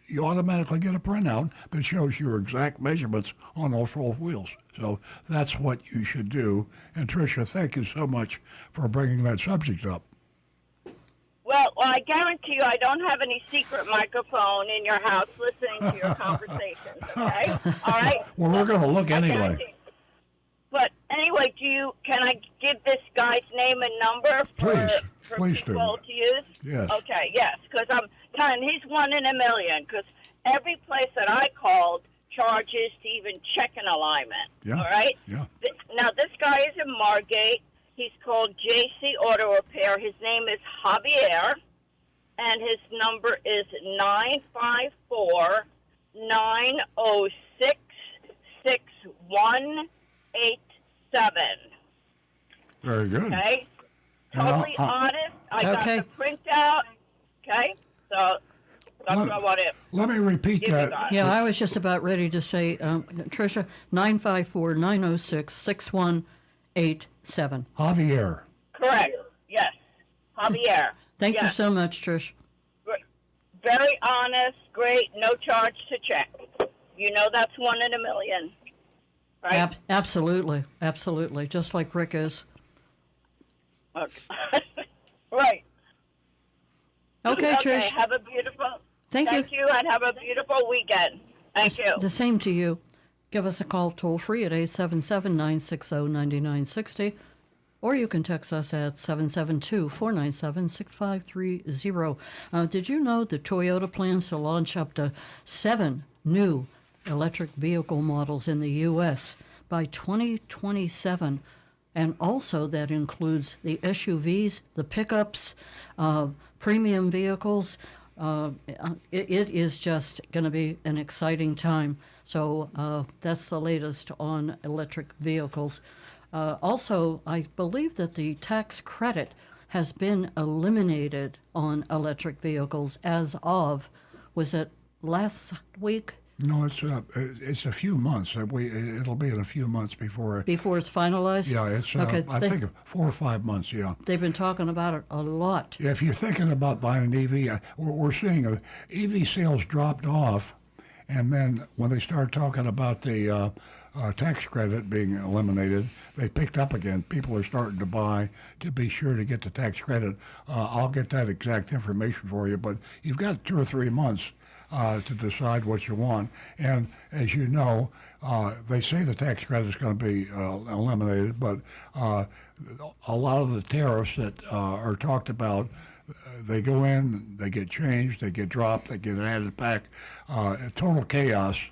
you automatically get a printout that shows your exact measurements on those 4 wheels. So that's what you should do. And Tricia, thank you so much for bringing that subject up.
Well, I guarantee you I don't have any secret microphone in your house listening to your conversations, okay? All right?
Well, we're going to look
I
anyway.
guarantee- But anyway, can I give this guy's name and number for
Please do.
people to use?
Yes.
Okay, yes, because I'm telling he's 1 in a million, because every place that I called charges to even check an alignment.
Yeah.
All right?
Yeah.
Now, this guy is in Margate. He's called JC Auto Repair. His name is Javier, and his number is 954-906-6187.
Very good.
Okay?
And
Totally honest. I got
Okay.
the printout. Okay? So that's what I want to
Let me repeat
give you
that.
guys.
Yeah, I was just about ready to say, Tricia, 954-906-6187.
Javier.
Correct. Yes. Javier.
Thank you
Yes.
so much, Trish.
Very honest, great, no charge to check. You know that's 1 in a million. Right?
Absolutely, absolutely, just like Rick is.
Okay. Right.
Okay, Trish.
Have a beautiful.
Thank you.
Thank you, and have a beautiful weekend. Thank you.
The same to you. Give us a call toll free at 877-960-9960, or you can text us at 772-497-6530. Did you know that Toyota plans to launch up to 7 new electric vehicle models in the U.S. by 2027? And also that includes the SUVs, the pickups, premium vehicles. It is just going to be an exciting time. So that's the latest on electric vehicles. Also, I believe that the tax credit has been eliminated on electric vehicles as of, was it last week?
No, it's a few months. It'll be in a few months before.
Before it's finalized?
Yeah, it's
Okay,
I think 4 or 5 months. Yeah.
They've been talking about it a lot.
If you're thinking about buying an EV, we're seeing EV sales dropped off, and then when they start talking about the tax credit being eliminated, they picked up again. People are starting to buy to be sure to get the tax credit. I'll get that exact information for you, but you've got 2 or 3 months to decide what you want. And as you know, they say the tax credit is going to be eliminated, but a lot of the tariffs that are talked about, they go in, they get changed, they get dropped, they get added back. Total chaos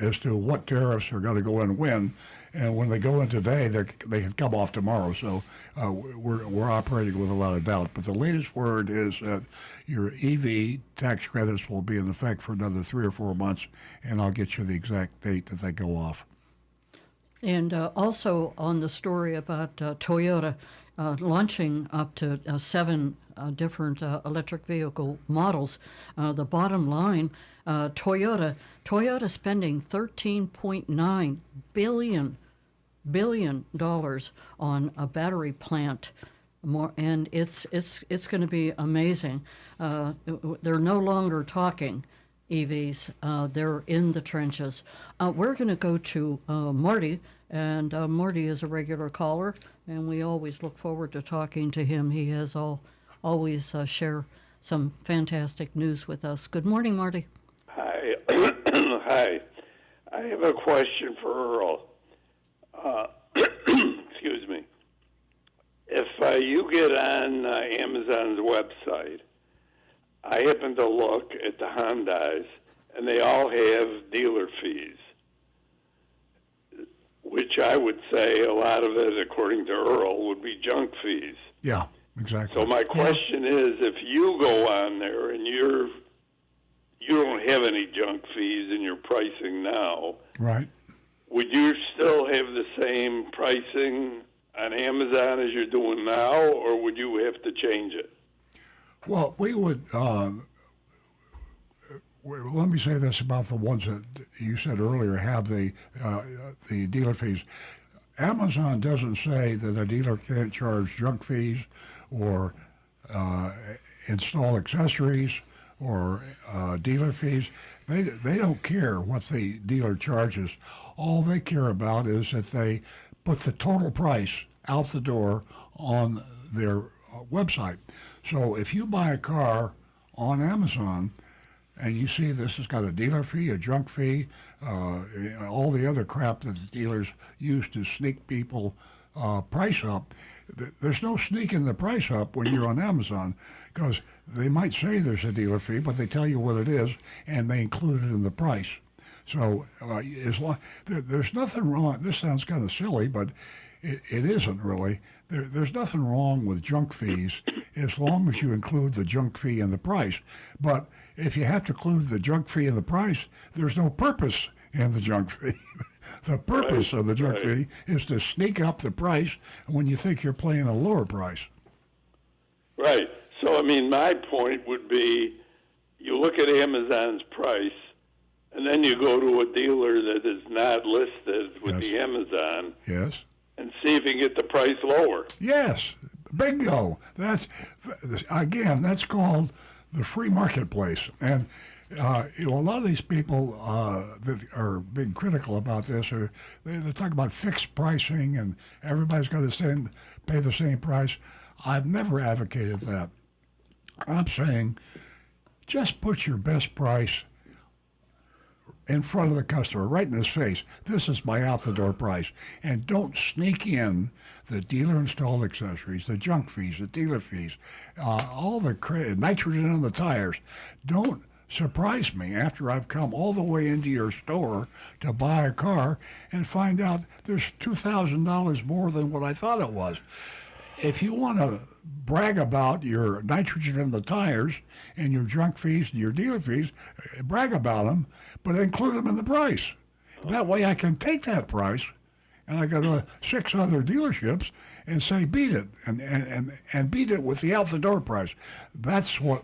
as to what tariffs are going to go in when. And when they go in today, they can come off tomorrow. So we're operating with a lot of doubt. But the latest word is that your EV tax credits will be in effect for another 3 or 4 months, and I'll get you the exact date that they go off.
And also on the story about Toyota launching up to 7 different electric vehicle models, the bottom line, Toyota spending $13.9 billion on a battery plant, and it's going to be amazing. They're no longer talking EVs; they're in the trenches. We're going to go to Marty, and Marty is a regular caller, and we always look forward to talking to him. He has always share some fantastic news with us. Good morning, Marty.
Hi. Hi. I have a question for Earl. Excuse me. If you get on Amazon's website, I happen to look at the Hyundais, and they all have dealer fees, which I would say a lot of it, according to Earl, would be junk fees.
Yeah, exactly.
So my question is, if you go on there and you don't have any junk fees in your pricing now,
right?
Would you still have the same pricing on Amazon as you're doing now, or would you have to change it?
Well, we would. Let me say this about the ones that you said earlier have the dealer fees. Amazon doesn't say that a dealer can't charge junk fees or install accessories or dealer fees. They don't care what the dealer charges. All they care about is that they put the total price out the door on their website. So if you buy a car on Amazon and you see this has got a dealer fee, a junk fee, all the other crap that the dealers use to sneak people price up, there's no sneaking the price up when you're on Amazon, because they might say there's a dealer fee, but they tell you what it is and they include it in the price. So there's nothing wrong. This sounds kind of silly, but it isn't really. There's nothing wrong with junk fees as long as you include the junk fee in the price. But if you have to include the junk fee in the price, there's no purpose in the junk fee. The purpose of the junk fee is to sneak up the price when you think you're paying a lower price.
Right. So, I mean, my point would be you look at Amazon's price, and then you go to a dealer that is not listed with the Amazon.
Yes.
And see if you can get the price lower.
Yes. Bingo. That's called the free marketplace. And a lot of these people that are being critical about this they talk about fixed pricing and everybody's got to pay the same price. I've never advocated that. I'm saying just put your best price in front of the customer, right in his face. This is my out-the-door price. And don't sneak in the dealer-installed accessories, the junk fees, the dealer fees, all the nitrogen on the tires. Don't surprise me after I've come all the way into your store to buy a car and find out there's $2,000 more than what I thought it was. If you want to brag about your nitrogen in the tires and your junk fees and your dealer fees, brag about them, but include them in the price. That way I can take that price and I go to 6 other dealerships and say beat it and beat it with the out-the-door price. That's what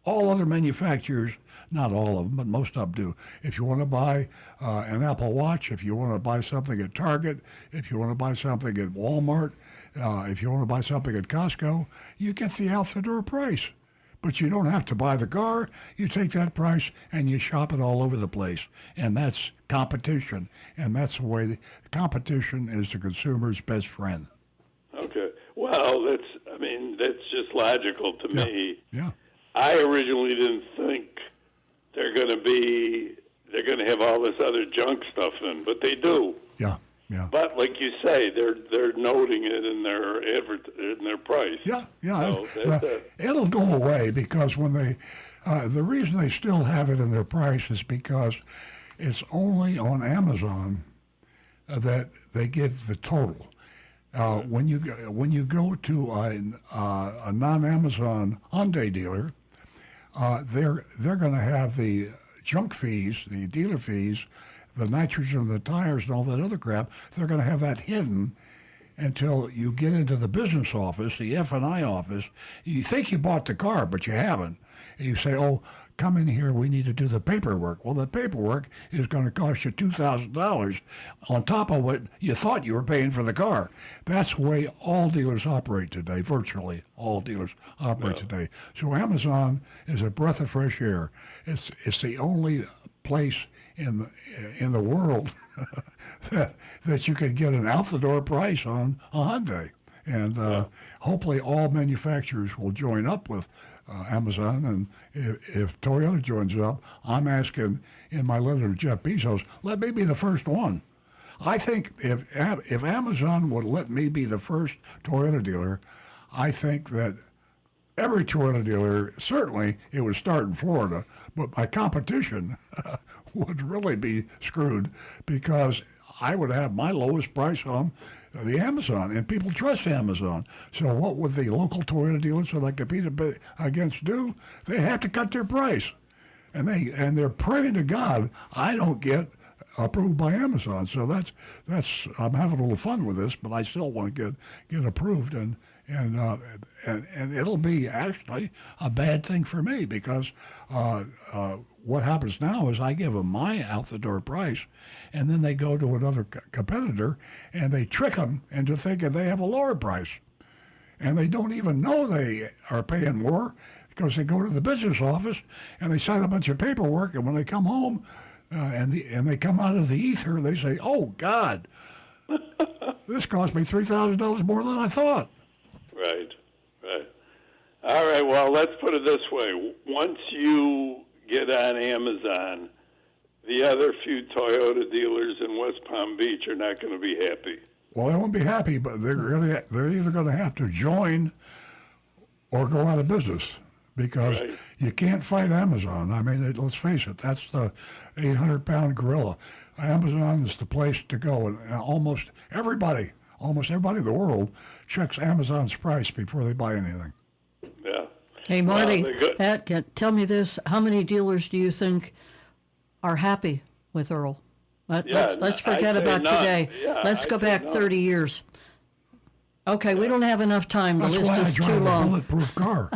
all other manufacturers, not all of them, but most of them do. If you want to buy an Apple Watch, if you want to buy something at Target, if you want to buy something at Walmart, if you want to buy something at Costco, you get the out-the-door price. But you don't have to buy the car. You take that price and you shop it all over the place. And that's competition. And that's the way competition is the consumer's best friend.
Okay. Well, that's just logical to me.
Yeah.
I originally didn't think they're going to have all this other junk stuff in, but they do.
Yeah. Yeah.
But like you say, they're noting it in their price.
Yeah.
So
it'll go away because when the reason they still have it in their price is because it's only on Amazon that they give the total. When you go to a non-Amazon Hyundai dealer, they're going to have the junk fees, the dealer fees, the nitrogen of the tires and all that other crap. They're going to have that hidden until you get into the business office, the F&I office. You think you bought the car, but you haven't. And you say, oh, come in here, we need to do the paperwork. Well, the paperwork is going to cost you $2,000 on top of what you thought you were paying for the car. That's the way all dealers operate today, virtually all dealers operate today. So Amazon is a breath of fresh air. It's the only place in the world that you can get an out-the-door price on a Hyundai. And hopefully all manufacturers will join up with Amazon. And if Toyota joins up, I'm asking in my letter to Jeff Bezos, let me be the first one. I think if Amazon would let me be the first Toyota dealer, I think that every Toyota dealer, certainly it would start in Florida, but my competition would really be screwed because I would have my lowest price on the Amazon, and people trust Amazon. So what would the local Toyota dealers that I compete against do? They have to cut their price, and they're praying to God I don't get approved by Amazon. So that's I'm having a little fun with this, but I still want to get approved, and it'll be actually a bad thing for me because what happens now is I give them my out-the-door price, and then they go to another competitor and they trick them into thinking they have a lower price. and they don't even know they are paying more because they go to the business office and they sign a bunch of paperwork, and when they come home and they come out of the ether, they say, "Oh God, this cost me $3,000 more than I thought."
Right. All right, well, let's put it this way. Once you get on Amazon, the other few Toyota dealers in West Palm Beach are not going to be happy.
Well, they won't be happy, but they're either going to have to join or go out of business because
Right.
you can't fight Amazon. I mean, let's face it, that's the 800-pound gorilla. Amazon is the place to go, and almost everybody in the world checks Amazon's price before they buy anything.
Yeah.
Hey, Marty,
they're good.
tell me this. How many dealers do you think are happy with Earl? Let's forget
I'd say
about
none.
Yeah, let's
I'd
go
say
back
none.
30 years. Okay, we don't have enough time. The
That's
list
why I
is too
drive a
long.
bulletproof car.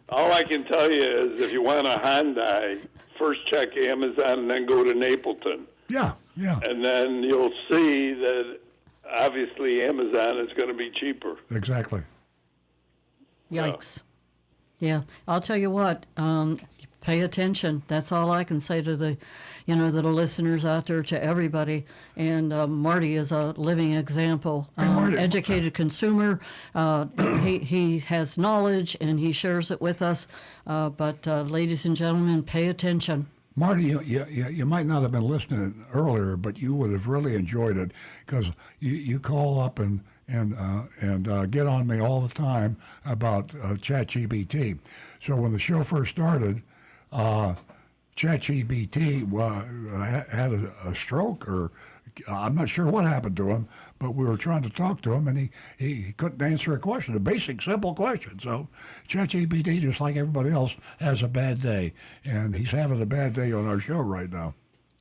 All I can tell you is if you want a Hyundai, first check Amazon and then go to Napleton.
Yeah.
And then you'll see that obviously Amazon is going to be cheaper.
Exactly.
Yikes. Yeah, I'll tell you what, pay attention. That's all I can say to the listeners out there, to everybody. And Marty is a living example.
Marty.
Educated consumer. He has knowledge and he shares it with us. But ladies and gentlemen, pay attention.
Marty, you might not have been listening earlier, but you would have really enjoyed it because you call up and get on me all the time about ChatGPT. So when the show first started, ChatGPT had a stroke, or I'm not sure what happened to him, but we were trying to talk to him, and he couldn't answer a question, a basic, simple question. So ChatGPT, just like everybody else, has a bad day, and he's having a bad day on our show right now.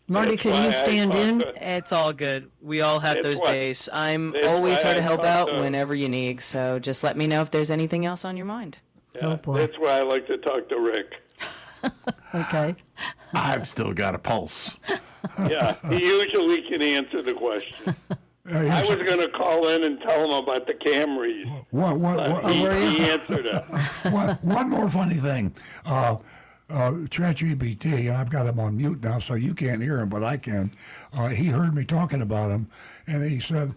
Marty,
That's
can
why
you
I
stand
talked
in?
to-
It's all good. We all have
That's
those
why-
days. I'm
that's
always
why
here
I
to help
talked
out
to-
whenever you need. So just let me know if there's anything else on your mind.
Oh, boy.
That's why I like to talk to Rick.
Okay.
I've still got a pulse.
Yeah, he usually can answer the question. I
Yes.
was going to call in and tell him about the Camrys. He answered it.
One more funny thing. ChatGPT, and I've got him on mute now, so you can't hear him, but I can. He heard me talking about him, and he said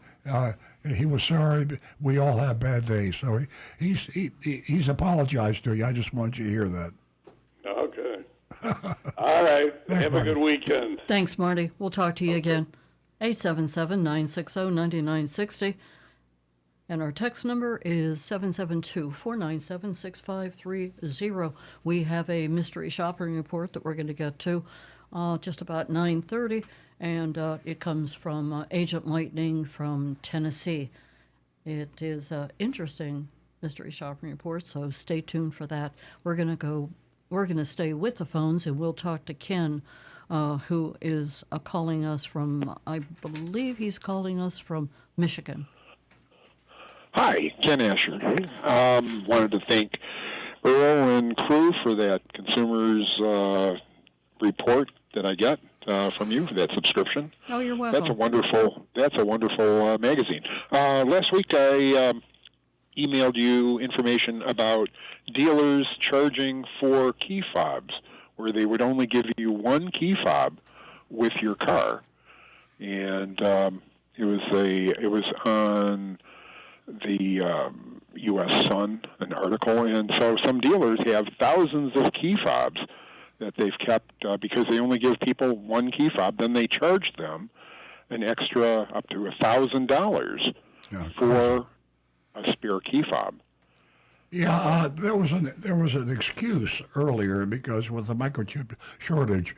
he was sorry. We all have bad days, so he's apologized to you. I just want you to hear that.
Okay. All right. Have a good weekend.
Thanks, Marty. We'll talk to you again. 877-960-9960. And our text number is 772-497-6530. We have a mystery shopping report that we're going to get to just about 9:30, and it comes from Agent Lightning from Tennessee. It is an interesting mystery shopping report, so stay tuned for that. We're going to stay with the phones, and we'll talk to Ken, who is calling us from, I believe he's calling us from Michigan.
Hi, Ken Asher. Wanted to thank Earl and crew for that consumers report that I got from you for that subscription.
Oh, you're welcome.
That's a wonderful magazine. Last week I emailed you information about dealers charging for key fobs, where they would only give you one key fob with your car, and it was on the U.S. Sun, an article, and so some dealers have thousands of key fobs that they've kept because they only give people one key fob. Then they charge them an extra up to $1,000 for a spare key fob.
Yeah, there was an excuse earlier because with the microchip shortage,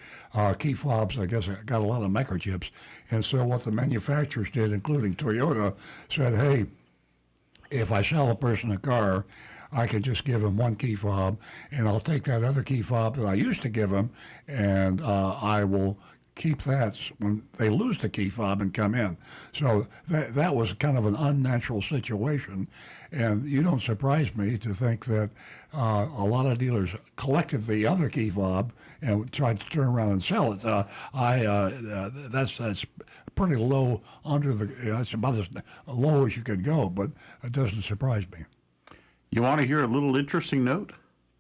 key fobs, I guess, got a lot of microchips, and so what the manufacturers did, including Toyota, said, hey, if I sell a person a car, I can just give him one key fob, and I'll take that other key fob that I used to give him, and I will keep that when they lose the key fob and come in. So that was kind of an unnatural situation. And you don't surprise me to think that a lot of dealers collected the other key fob and tried to turn around and sell it. That's pretty low under the. That's about as low as you could go, but it doesn't surprise me.
You want to hear a little interesting note?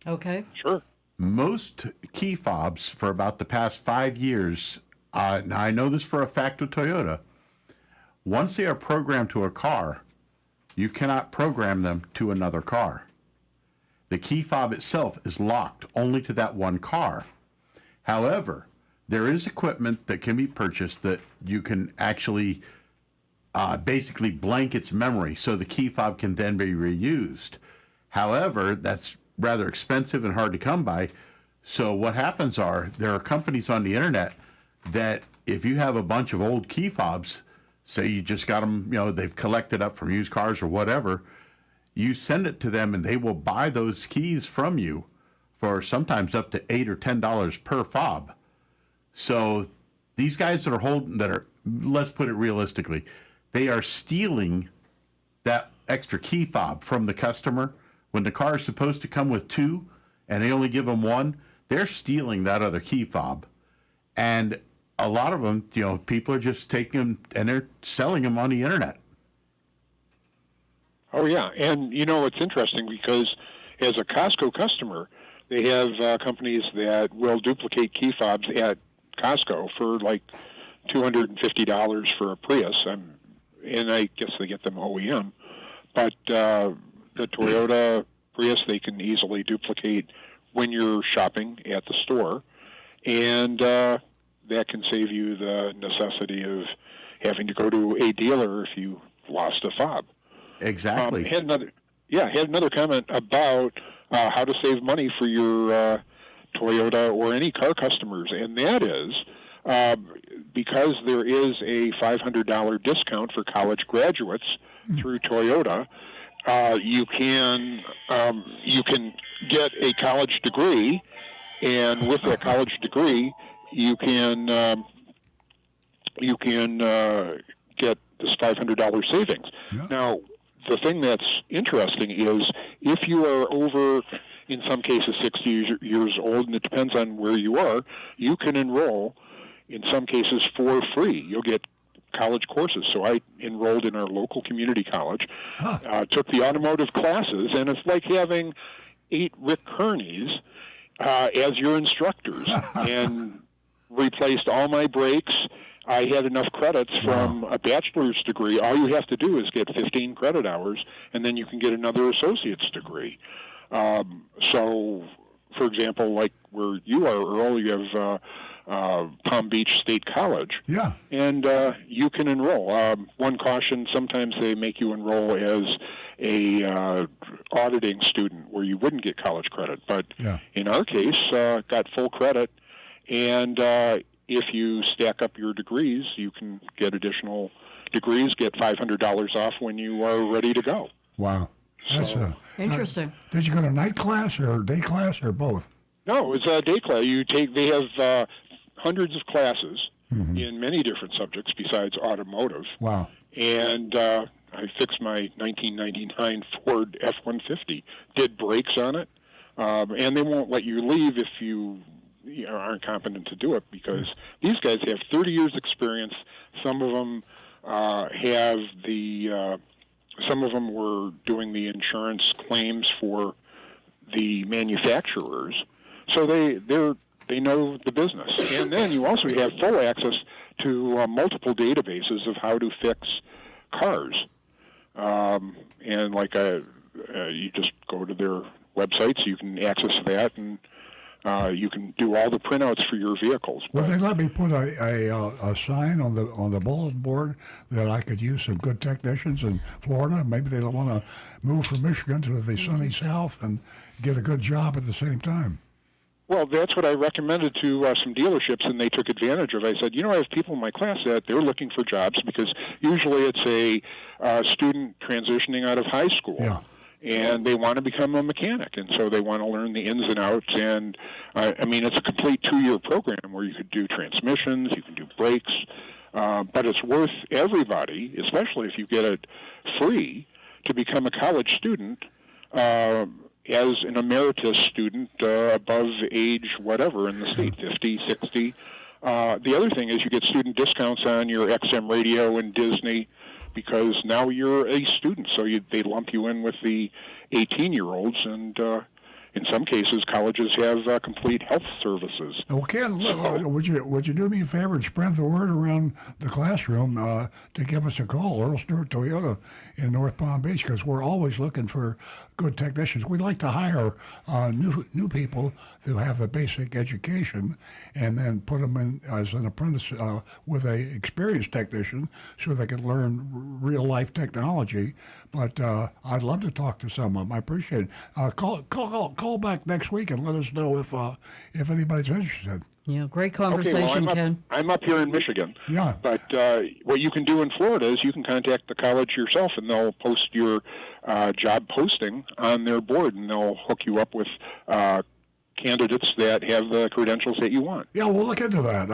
Okay.
Sure.
Most key fobs for about the past 5 years, now I know this for a fact with Toyota, once they are programmed to a car, you cannot program them to another car. The key fob itself is locked only to that one car. However, there is equipment that can be purchased that you can actually basically blank its memory so the key fob can then be reused. However, that's rather expensive and hard to come by. So what happens are there are companies on the internet that if you have a bunch of old key fobs, say you just got them, they've collected up from used cars or whatever, you send it to them and they will buy those keys from you for sometimes up to $8 or $10 per fob. So these guys that are let's put it realistically, they are stealing that extra key fob from the customer. When the car is supposed to come with 2 and they only give them 1, they're stealing that other key fob. And a lot of them, people are just taking them and they're selling them on the internet.
Oh, yeah. And, it's interesting because as a Costco customer, they have companies that will duplicate key fobs at Costco for like $250 for a Prius. And I guess they get them OEM. But the Toyota Prius, they can easily duplicate when you're shopping at the store. And that can save you the necessity of having to go to a dealer if you lost a fob.
Exactly.
Had another comment about how to save money for your Toyota or any car customers, and that is because there is a $500 discount for college graduates through Toyota. You can get a college degree, and with that college degree, you can get this $500 savings. Yeah. Now, the thing that's interesting is if you are over, in some cases, 60 years old, and it depends on where you are, you can enroll, in some cases, for free. You'll get college courses. So I enrolled in our local community college, took the automotive classes, and it's like having 8 Rick Kearneys as your instructors, and replaced all my brakes. I had enough credits from a bachelor's degree. All you have to do is get 15 credit hours, and then you can get another associate's degree. So, for example, like where you are, Earl, you have Palm Beach State College.
Yeah.
And you can enroll. One caution, sometimes they make you enroll as a auditing student where you wouldn't get college credit. But in our case, got full credit. And if you stack up your degrees, you can get additional degrees, get $500 off when you are ready to go.
Wow. That's
interesting.
Did you go to night class or day class or both?
No, it's a day class. They have hundreds of classes in many different subjects besides automotive.
Wow.
And I fixed my 1999 Ford F-150, did brakes on it, and they won't let you leave if you aren't competent to do it because these guys have 30 years experience. Some of them some of them were doing the insurance claims for the manufacturers, so they know the business. And then you also have full access to multiple databases of how to fix cars. And like you just go to their website, so you can access that, and you can do all the printouts for your vehicles.
Well, they let me put a sign on the bulletin board that I could use some good technicians in Florida. Maybe they don't want to move from Michigan to the sunny South and get a good job at the same time.
Well, that's what I recommended to some dealerships, and they took advantage of. I said, I have people in my class that they're looking for jobs because usually it's a student transitioning out of high school.
Yeah.
and they want to become a mechanic, and so they want to learn the ins and outs. And I mean, it's a complete 2-year program where you could do transmissions, you can do brakes, but it's worth everybody, especially if you get it free, to become a college student as an emeritus student above age whatever in the state, 50, 60. The other thing is you get student discounts on your XM radio and Disney, because now you're a student, so they lump you in with the 18-year-olds, and in some cases, colleges have complete health services.
Well, Ken, would you do me a favor and spread the word around the classroom to give us a call, Earl Stewart Toyota in North Palm Beach, because we're always looking for good technicians. We'd like to hire new people who have the basic education and then put them in as an apprentice with a experienced technician so they can learn real-life technology. But I'd love to talk to some of them. I appreciate it. Call back next week and let us know if anybody's interested.
Yeah, great conversation,
okay, well,
Ken.
I'm up here in Michigan.
Yeah.
But what you can do in Florida is you can contact the college yourself, and they'll post your job posting on their board, and they'll hook you up with candidates that have the credentials that you want.
Yeah, we'll look into that.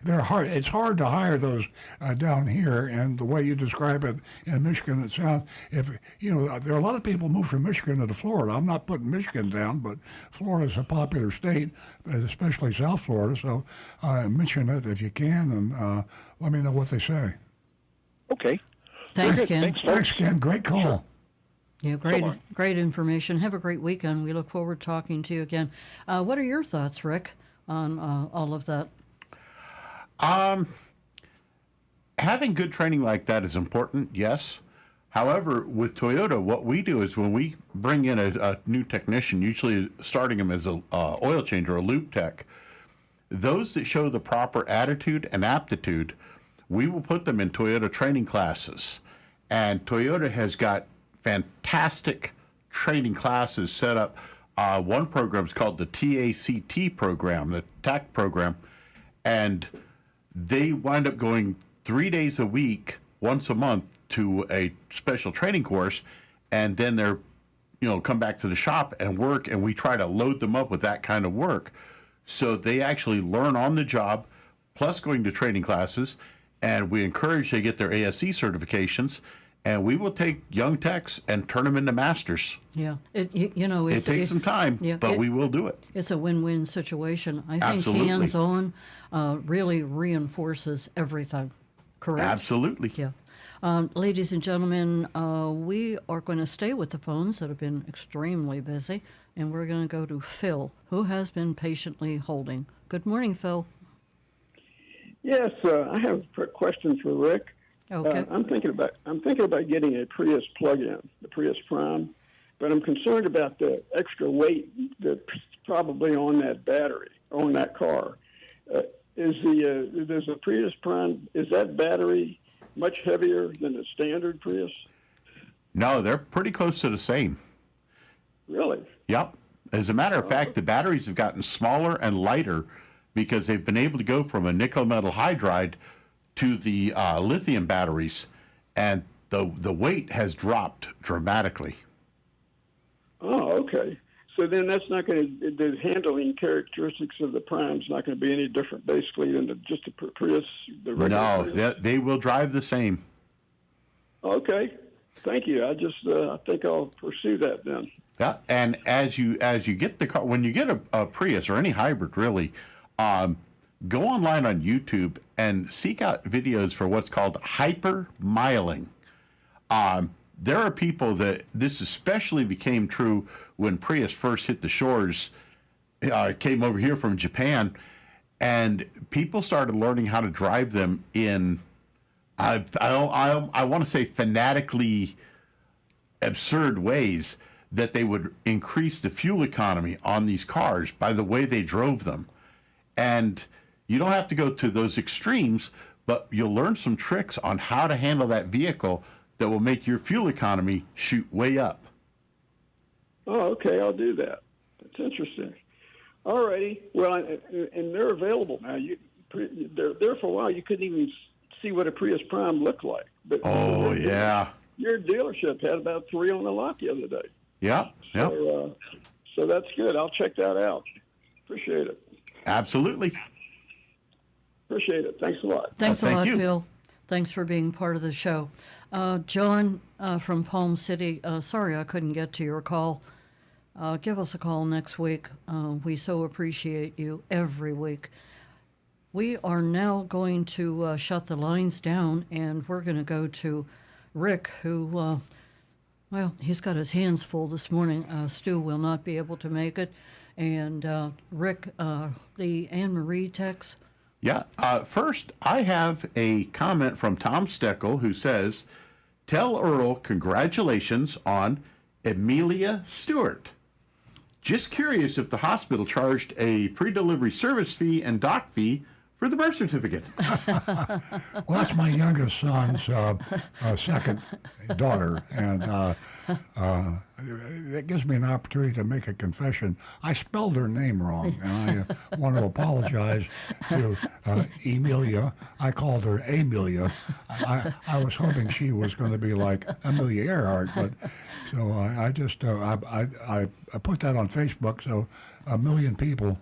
They're hard. It's hard to hire those down here, and the way you describe it in Michigan, it sounds. If there are a lot of people move from Michigan to Florida. I'm not putting Michigan down, but Florida's a popular state, especially South Florida. So mention it if you can, and let me know what they say.
Okay.
Thanks, Ken.
Thanks, Ken. Great call.
Sure.
Yeah, great information. Have a great weekend. We look forward to talking to you again. What are your thoughts, Rick, on all of that?
Having good training like that is important, yes. However, with Toyota, what we do is when we bring in a new technician, usually starting them as a oil change or a loop tech, those that show the proper attitude and aptitude, we will put them in Toyota training classes. And Toyota has got fantastic training classes set up. One program is called the TACT program, the TAC program, and they wind up going 3 days a week, once a month, to a special training course, and then they're, come back to the shop and work, and we try to load them up with that kind of work. So they actually learn on the job, plus going to training classes, and we encourage they get their ASE certifications. And we will take young techs and turn them into masters.
Yeah, it
takes some time, but we will do it.
It's a win-win situation. I think
Absolutely.
hands-on really reinforces everything. Correct?
Absolutely.
Yeah. Ladies and gentlemen, we are going to stay with the phones that have been extremely busy, and we're going to go to Phil, who has been patiently holding. Good morning, Phil.
Yes, I have a question for Rick.
Okay.
I'm thinking about getting a Prius plug-in, the Prius Prime, but I'm concerned about the extra weight that's probably on that battery, on that car. Does the Prius Prime, is that battery much heavier than the standard Prius?
No, they're pretty close to the same.
Really?
Yep. As a matter of fact, the batteries have gotten smaller and lighter because they've been able to go from a nickel metal hydride to the lithium batteries, and the weight has dropped dramatically.
Oh, okay. So then that's not going to, the handling characteristics of the Prime's not going to be any different, basically, than just the Prius, the regular Prius?
They will drive the same.
Okay. Thank you. I think I'll pursue that then.
Yeah, and as you get the car, when you get a Prius or any hybrid, really, go online on YouTube and seek out videos for what's called hyper-miling. There are people that this especially became true when Prius first hit the shores, came over here from Japan, and people started learning how to drive them in, I want to say, fanatically absurd ways that they would increase the fuel economy on these cars by the way they drove them. And you don't have to go to those extremes, but you'll learn some tricks on how to handle that vehicle that will make your fuel economy shoot way up.
Oh, okay, I'll do that. That's interesting. All righty. Well, and they're available now. They're there for a while. You couldn't even see what a Prius Prime looked like. But
yeah.
Your dealership had about 3 on the lot the other day.
Yep. Yep.
So that's good. I'll check that out. Appreciate it.
Absolutely.
Appreciate it. Thanks a lot.
Thanks a
thank
lot,
you.
Phil. Thanks for being part of the show. John from Palm City, sorry I couldn't get to your call. Give us a call next week. We so appreciate you every week. We are now going to shut the lines down, and we're going to go to Rick, who, well, he's got his hands full this morning. Stu will not be able to make it. And Rick, the Anne Marie text.
Yeah. First, I have a comment from Tom Steckel who says, "Tell Earl congratulations on Amelia Stewart. Just curious if the hospital charged a pre-delivery service fee and doc fee for the birth certificate."
Well, that's my youngest son's second daughter, and it gives me an opportunity to make a confession. I spelled her name wrong, and I want to apologize to Emilia. I called her Amelia. I was hoping she was going to be like Amelia Earhart, but so I just I put that on Facebook, so 1 million people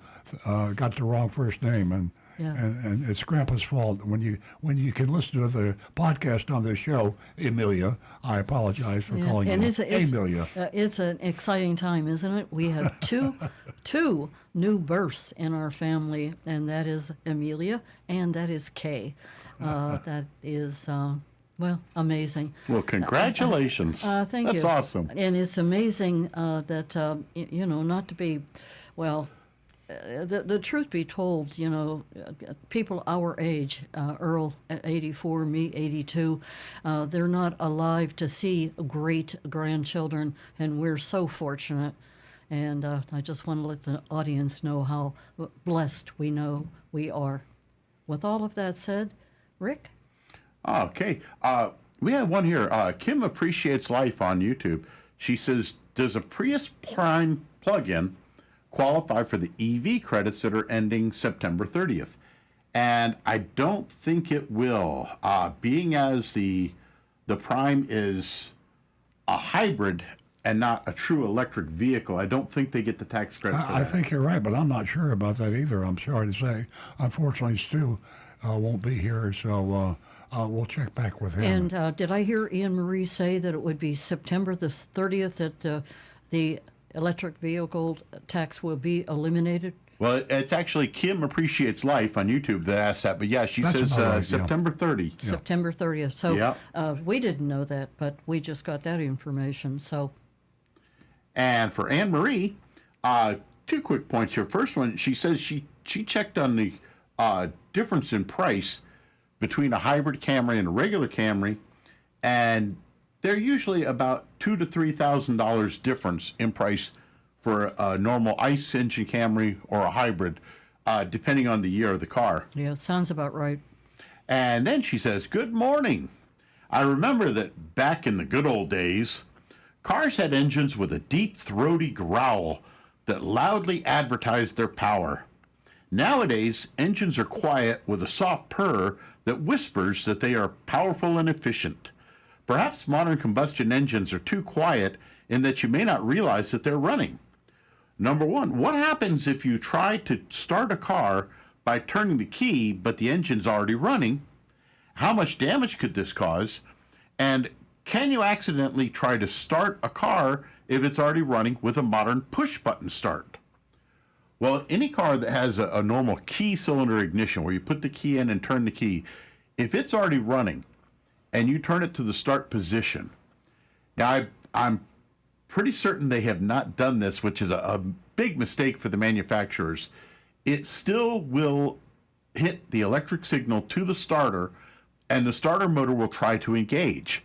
got the wrong first name, and.
Yeah.
And it's Grandpa's fault. When you can listen to the podcast on this show, Emilia, I apologize for calling
and
you
it's
Emilia.
It's an exciting time, isn't it? We have two new births in our family, and that is Amelia and that is Kay. That is, well, amazing.
Well, congratulations.
Thank you.
That's awesome.
And it's amazing that, not to be, well, the truth be told, people our age, Earl 84, me 82, they're not alive to see great grandchildren, and we're so fortunate. And I just want to let the audience know how blessed we know we are. With all of that said, Rick?
Okay. We have one here. Kim Appreciates Life on YouTube. She says, does a Prius Prime plug-in qualify for the EV credits that are ending September 30th? And I don't think it will, being as the Prime is a hybrid and not a true electric vehicle. I don't think they get the tax credit for that.
I think you're right, but I'm not sure about that either. I'm sorry to say. Unfortunately, Stu won't be here, so we'll check back with him.
And did I hear Ian Marie say that it would be September the 30th that the electric vehicle tax will be eliminated?
Well, it's actually Kim Appreciates Life on YouTube that asked that. But yeah, she says
right,
September 30.
Yeah. September 30th. So we didn't know that, but we just got that information. So.
And for Anne Marie, 2 quick points here. First one, she says she checked on the difference in price between a hybrid Camry and a regular Camry, and they're usually about $2,000 to $3,000 difference in price for a normal ICE engine Camry or a hybrid, depending on the year of the car.
Yeah, sounds about right.
And then she says, "Good morning. I remember that back in the good old days, cars had engines with a deep, throaty growl that loudly advertised their power. Nowadays, engines are quiet with a soft purr that whispers that they are powerful and efficient. Perhaps modern combustion engines are too quiet in that you may not realize that they're running. Number one, what happens if you try to start a car by turning the key but the engine's already running? How much damage could this cause? And can you accidentally try to start a car if it's already running with a modern push-button start?" Well, any car that has a normal key cylinder ignition where you put the key in and turn the key, if it's already running and you turn it to the start position. Now, I'm pretty certain they have not done this, which is a big mistake for the manufacturers. It still will hit the electric signal to the starter, and the starter motor will try to engage.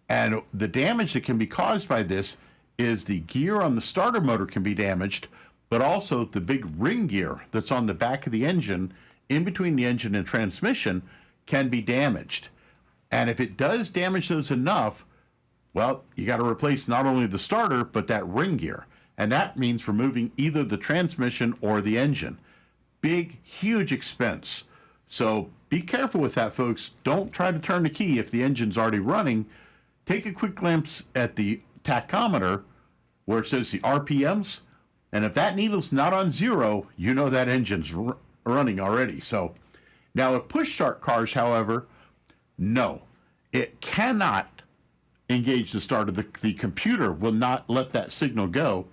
And the damage that can be caused by this is the gear on the starter motor can be damaged, but also the big ring gear that's on the back of the engine, in between the engine and transmission, can be damaged. And if it does damage those enough, well, you got to replace not only the starter, but that ring gear. And that means removing either the transmission or the engine. Big, huge expense. So be careful with that, folks. Don't try to turn the key if the engine's already running. Take a quick glance at the tachometer where it says the RPMs, and if that needle's not on 0, you know that engine's running already. So now with push start cars, however, no, it cannot engage the starter. The computer will not let that signal go.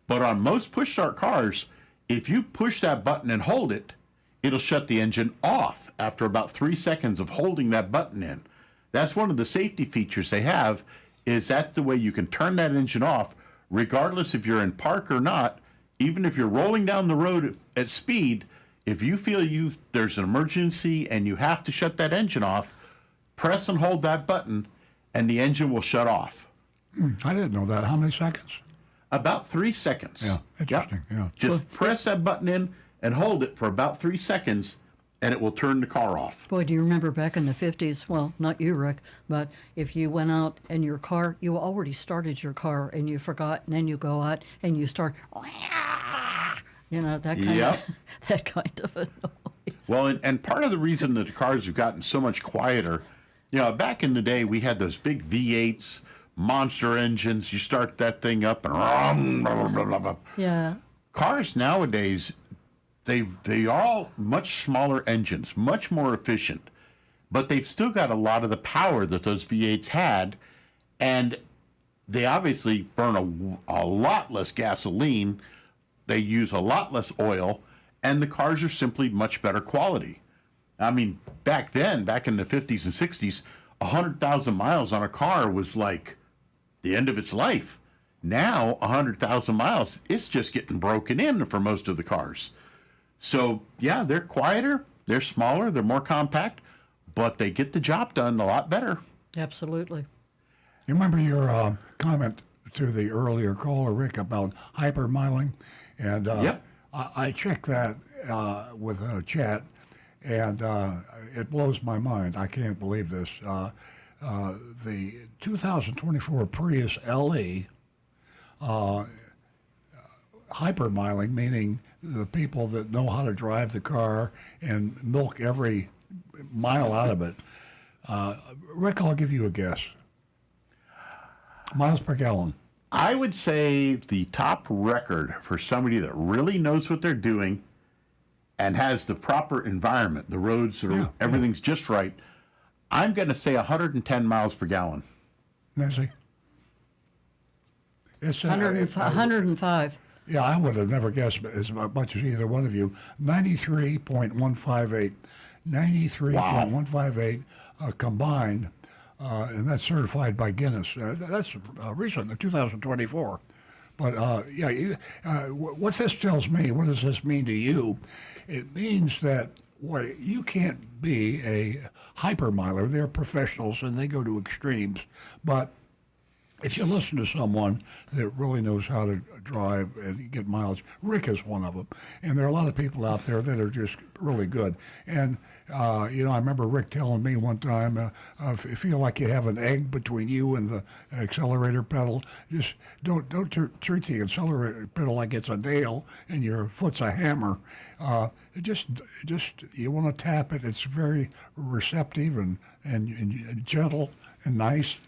But on most push start cars, if you push that button and hold it, it'll shut the engine off after about 3 seconds of holding that button in. That's one of the safety features they have, is that's the way you can turn that engine off, regardless if you're in park or not. Even if you're rolling down the road at speed, if you feel there's an emergency and you have to shut that engine off, press and hold that button, and the engine will shut off.
I didn't know that. How many seconds?
About 3 seconds.
Yeah, interesting.
Yep.
Yeah.
Just press that button in and hold it for about 3 seconds, and it will turn the car off.
Boy, do you remember back in the 50s? Well, not you, Rick, but if you went out and your car, you already started your car and you forgot, and then you go out and you start, you know, that kind
Yep.
of that kind of a noise.
Well, and part of the reason that the cars have gotten so much quieter, you know, back in the day we had those big V8s, monster engines. You start that thing up and blah, blah, blah, blah.
Yeah.
Cars nowadays, they are all much smaller engines, much more efficient, but they've still got a lot of the power that those V8s had, and they obviously burn a lot less gasoline. They use a lot less oil, and the cars are simply much better quality. I mean, back then, back in the 50s and 60s, 100,000 miles on a car was like the end of its life. Now, 100,000 miles, it's just getting broken in for most of the cars. So, yeah, they're quieter, they're smaller, they're more compact, but they get the job done a lot better.
Absolutely.
You remember your comment to the earlier caller, Rick, about hypermiling? And
Yep.
I checked that with a chat, and it blows my mind. I can't believe this. The 2024 Prius LE, hypermiling, meaning the people that know how to drive the car and milk every mile out of it. Rick, I'll give you a guess. Miles per gallon.
I would say the top record for somebody that really knows what they're doing and has the proper environment, the roads, everything's just right, I'm going to say 110 miles per gallon.
Nancy? It's
105.
Yeah, I would have never guessed as much as either one of you. 93.158. 93.158 combined, and that's certified by Guinness. That's recent, 2024. But what this tells me, what does this mean to you? It means that you can't be a hypermiler. They're professionals and they go to extremes. But if you listen to someone that really knows how to drive and get mileage, Rick is one of them. And there are a lot of people out there that are just really good. And, I remember Rick telling me one time, if you feel like you have an egg between you and the accelerator pedal, just don't treat the accelerator pedal like it's a nail and your foot's a hammer. Just you want to tap it. It's very receptive and gentle and nice.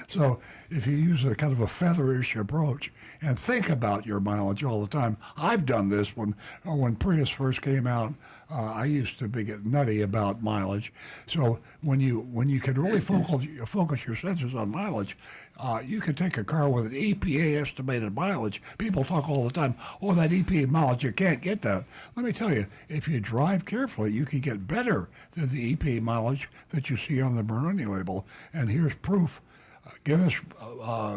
So if you use a kind of a featherish approach and think about your mileage all the time, I've done this when Prius first came out. I used to get nutty about mileage. So when you can really focus your senses on mileage, you can take a car with an EPA estimated mileage. People talk all the time, oh, that EPA mileage, you can't get that. Let me tell you, if you drive carefully, you can get better than the EPA mileage that you see on the Bernoulli label. And here's proof. Guinness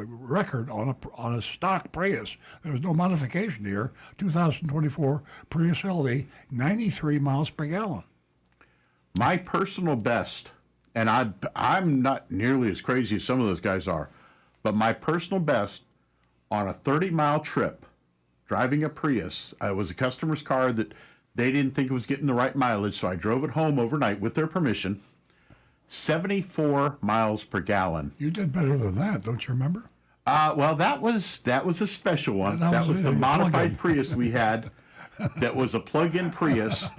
record on a stock Prius. There was no modification here. 2024 Prius LE, 93 miles per gallon.
My personal best, and I'm not nearly as crazy as some of those guys are, but my personal best on a 30-mile trip driving a Prius, it was a customer's car that they didn't think it was getting the right mileage, so I drove it home overnight with their permission. 74 miles per gallon.
You did better than that, don't you remember?
Well, that was a special one. That was the modified Prius we had. That was a plug-in Prius,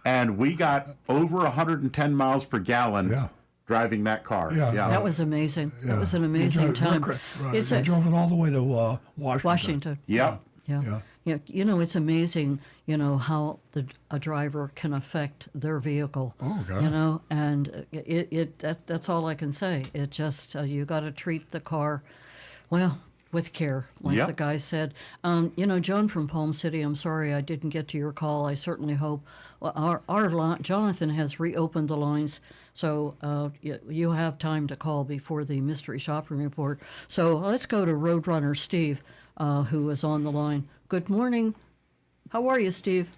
and we got over 110 miles per gallon driving that car.
Yeah.
That was amazing.
Yeah.
That was an amazing time. It's
I drove it all the way to Washington.
Washington.
Yep.
Yeah. You know, it's amazing, you know, how a driver can affect their vehicle.
Oh, God.
You know, and that's all I can say. It just, you got to treat the car, well, with care, like
Yep.
the guy said. You know, John from Palm City, I'm sorry I didn't get to your call. I certainly hope. Well, Jonathan has reopened the lines, so you have time to call before the mystery shopping report. So let's go to Roadrunner Steve, who is on the line. Good morning. How are you, Steve?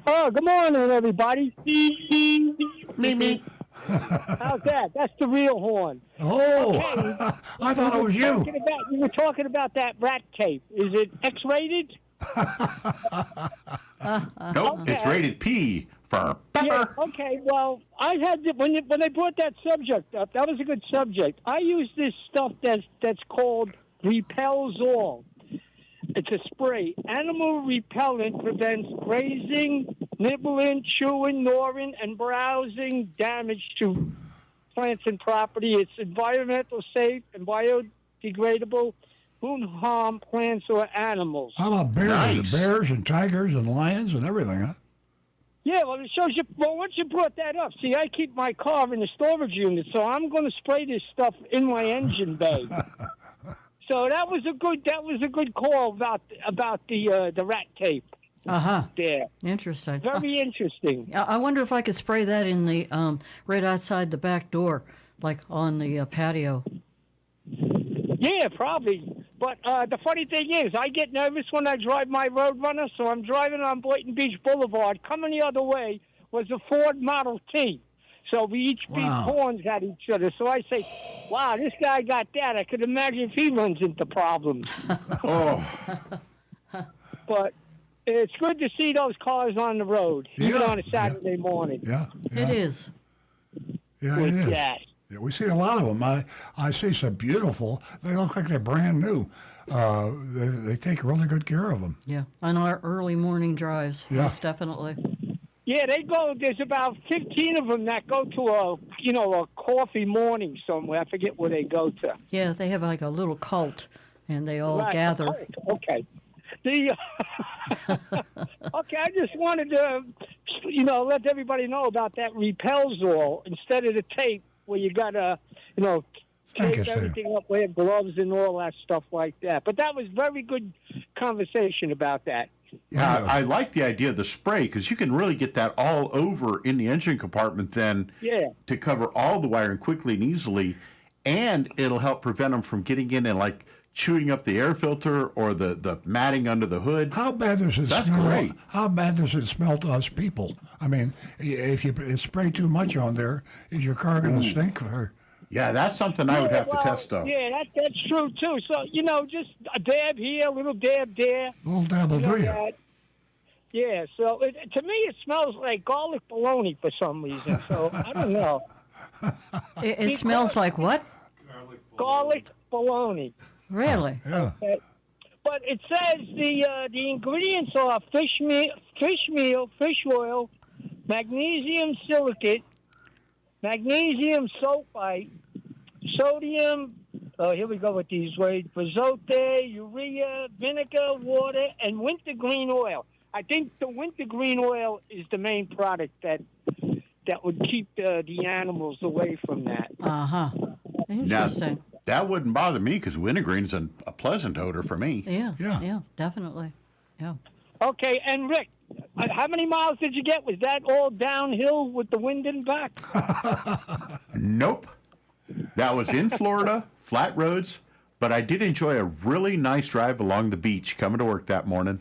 Oh, good morning, everybody.
Me.
How's that? That's the real horn.
Oh,
Okay.
I thought it was you.
You were talking about that rat tape. Is it X-rated?
Nope, it's rated P for pepper.
Yeah, okay. Well, I had when they brought that subject up, that was a good subject. I use this stuff that's called Repels All. It's a spray. Animal repellent prevents grazing, nibbling, chewing, gnawing, and browsing damage to plants and property. It's environmental safe and biodegradable. Won't harm plants or animals.
How about bears?
Nice.
Bears and tigers and lions and everything, huh?
Yeah, well, it shows you. Well, once you brought that up, see, I keep my car in the storage unit, so I'm going to spray this stuff in my engine bay. So that was a good call about the rat tape. There.
Interesting.
Very interesting.
I wonder if I could spray that in the right outside the back door, like on the patio.
Yeah, probably. But the funny thing is, I get nervous when I drive my Roadrunner, so I'm driving on Boynton Beach Boulevard. Coming the other way was a Ford Model T. So we each beat horns at each other. So I say, wow, this guy got that. I could imagine if he runs into problems. But it's good to see those cars on the road, even on a Saturday morning.
Yeah.
It is.
Yeah,
With
it is.
that.
Yeah, we see a lot of them. I see some beautiful. They look like they're brand new. They take really good care of them.
Yeah, on our early morning drives.
Yeah.
Yes, definitely.
Yeah, they go. There's about 15 of them that go to a coffee morning somewhere. I forget where they go to.
Yeah, they have like a little cult, and they all
Right,
gather.
Okay. Okay, I just wanted to, let everybody know about that Repels All instead of the tape where you gotta, tape everything up, wear gloves and all that stuff like that. But that was very good conversation about that.
Yeah, I like the idea of the spray because you can really get that all over in the engine compartment then to cover all the wiring quickly and easily, and it'll help prevent them from getting in and like chewing up the air filter or the matting under the hood.
How bad does it
That's
smell?
great.
How bad does it smell to us people? I mean, if you spray too much on there, is your car going to stink? Or?
Yeah, that's something I would have to test though.
Yeah, that's true too. So just a dab here, a little dab there.
A little dab will do you.
Yeah. So to me, it smells like garlic bologna for some reason. So I don't know.
It smells like what?
Garlic bologna.
Really?
Yeah.
But it says the ingredients are fish meal, fish oil, magnesium silicate, magnesium sulfite, sodium. Oh, here we go with these words: azote, urea, vinegar, water, and wintergreen oil. I think the wintergreen oil is the main product that would keep the animals away from that.
Interesting.
Now, that wouldn't bother me because wintergreen's a pleasant odor for me.
Yeah, definitely. Yeah.
Okay, and Rick, how many miles did you get? Was that all downhill with the wind and back?
Nope. That was in Florida, flat roads, but I did enjoy a really nice drive along the beach coming to work that morning.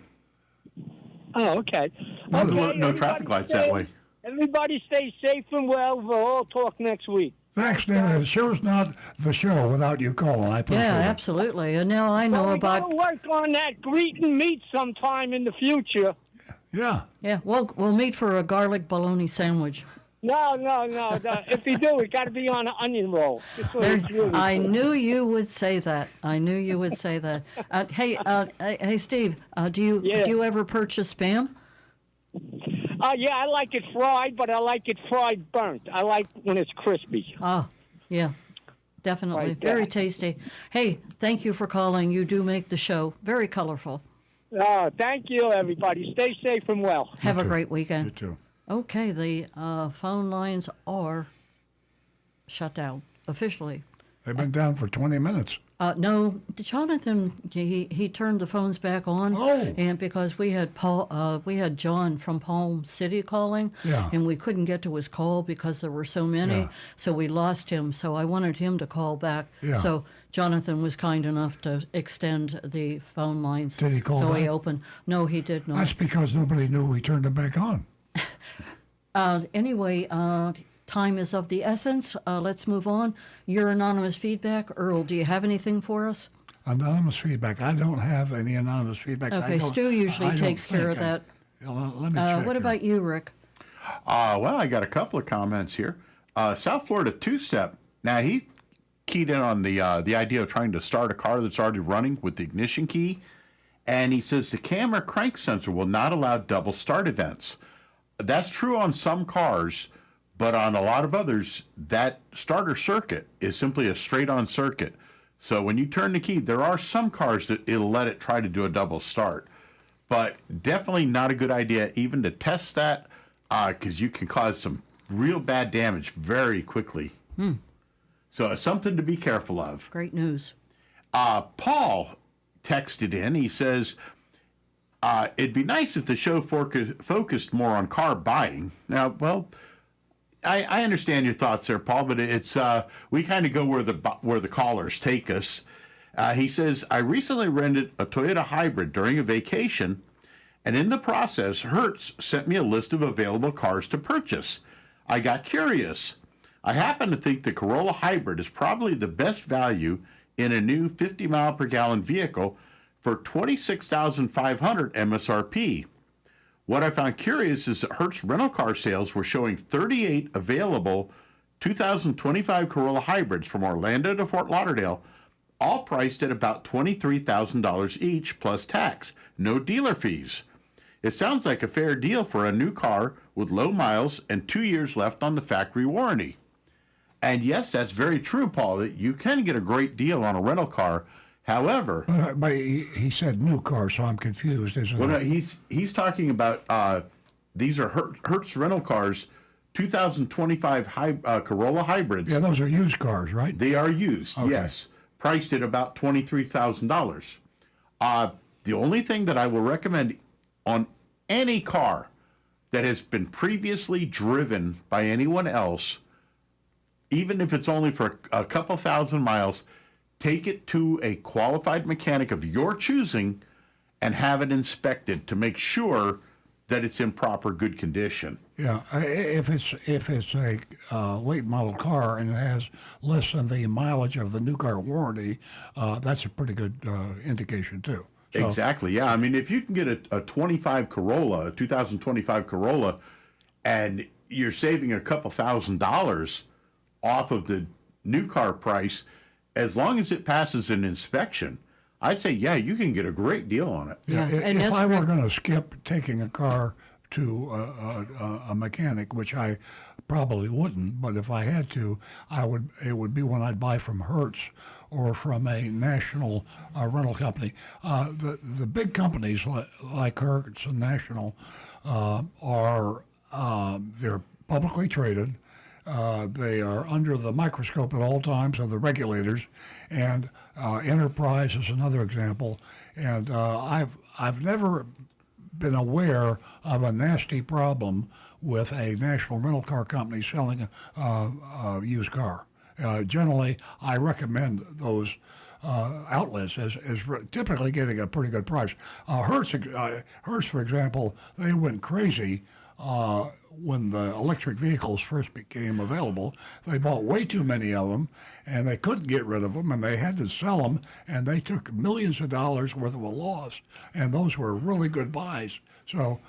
Oh, okay.
No traffic lights that way.
Everybody stay safe and well. We'll all talk next week.
Thanks, David. The show's not the show without you calling. I appreciate
Yeah,
it.
absolutely. And now I know
we
about.
gotta work on that greeting meat sometime in the future.
Yeah.
Yeah, we'll meet for a garlic bologna sandwich.
No. If you do, it got to be on an onion roll. Just so it's really
I
good.
knew you would say that. Hey, Steve, do you ever purchase Spam?
Yeah, I like it fried, but I like it fried burnt. I like when it's crispy.
Oh, yeah, definitely.
Right
Very
there.
tasty. Hey, thank you for calling. You do make the show very colorful.
Thank you, everybody. Stay safe and well.
Have a great weekend.
You too.
Okay, the phone lines are shut down officially.
They've been down for 20 minutes.
No, Jonathan, he turned the phones back on, and because we had John from Palm City calling, and we couldn't get to his call because there were so many, so we lost him. So I wanted him to call back. So Jonathan was kind enough to extend the phone lines.
Did he call
So he
back?
opened. No, he did not.
That's because nobody knew we turned them back on.
Anyway, time is of the essence. Let's move on. Your anonymous feedback. Earl, do you have anything for us?
Anonymous feedback. I don't have any anonymous feedback.
Okay, Stu usually takes care of that.
Let me check
what
here.
about you, Rick?
Well, I got a couple of comments here. South Florida two-step. Now, he keyed in on the idea of trying to start a car that's already running with the ignition key. And he says the camera crank sensor will not allow double start events. That's true on some cars, but on a lot of others, that starter circuit is simply a straight-on circuit. So when you turn the key, there are some cars that it'll let it try to do a double start. But definitely not a good idea even to test that, because you can cause some real bad damage very quickly. So it's something to be careful of.
Great news.
Paul texted in. He says, it'd be nice if the show focused more on car buying. Now, well, I understand your thoughts there, Paul, but it's we kind of go where the callers take us. He says, I recently rented a Toyota Hybrid during a vacation, and in the process, Hertz sent me a list of available cars to purchase. I got curious. I happen to think the Corolla Hybrid is probably the best value in a new 50-mile-per-gallon vehicle for $26,500 MSRP. What I found curious is that Hertz rental car sales were showing 38 available 2025 Corolla Hybrids from Orlando to Fort Lauderdale, all priced at about $23,000 each plus tax, no dealer fees. It sounds like a fair deal for a new car with low miles and 2 years left on the factory warranty. And yes, that's very true, Paul, that you can get a great deal on a rental car. However,
but he said new car, so I'm confused.
Well, no, he's talking about these are Hertz rental cars, 2025 Corolla hybrids.
Yeah, those are used cars, right?
They are used, yes, priced at about $23,000. The only thing that I will recommend on any car that has been previously driven by anyone else, even if it's only for a couple thousand miles, take it to a qualified mechanic of your choosing and have it inspected to make sure that it's in proper good condition.
Yeah, if it's a late model car and it has less than the mileage of the new car warranty, that's a pretty good indication too. So,
Exactly, yeah. I mean, if you can get a 25 Corolla, a 2025 Corolla, and you're saving a couple $1,000s off of the new car price, as long as it passes an inspection, I'd say, yeah, you can get a great deal on it.
Yeah, if I were going to skip taking a car to a mechanic, which I probably wouldn't, but if I had to, it would be one I'd buy from Hertz or from a national rental company. The big companies like Hertz and National they're publicly traded. They are under the microscope at all times of the regulators, and Enterprise is another example. And I've never been aware of a nasty problem with a national rental car company selling a used car. Generally, I recommend those outlets as typically getting a pretty good price. Hertz, for example, they went crazy when the electric vehicles first became available. They bought way too many of them, and they couldn't get rid of them, and they had to sell them, and they took millions of dollars worth of a loss, and those were really good buys. So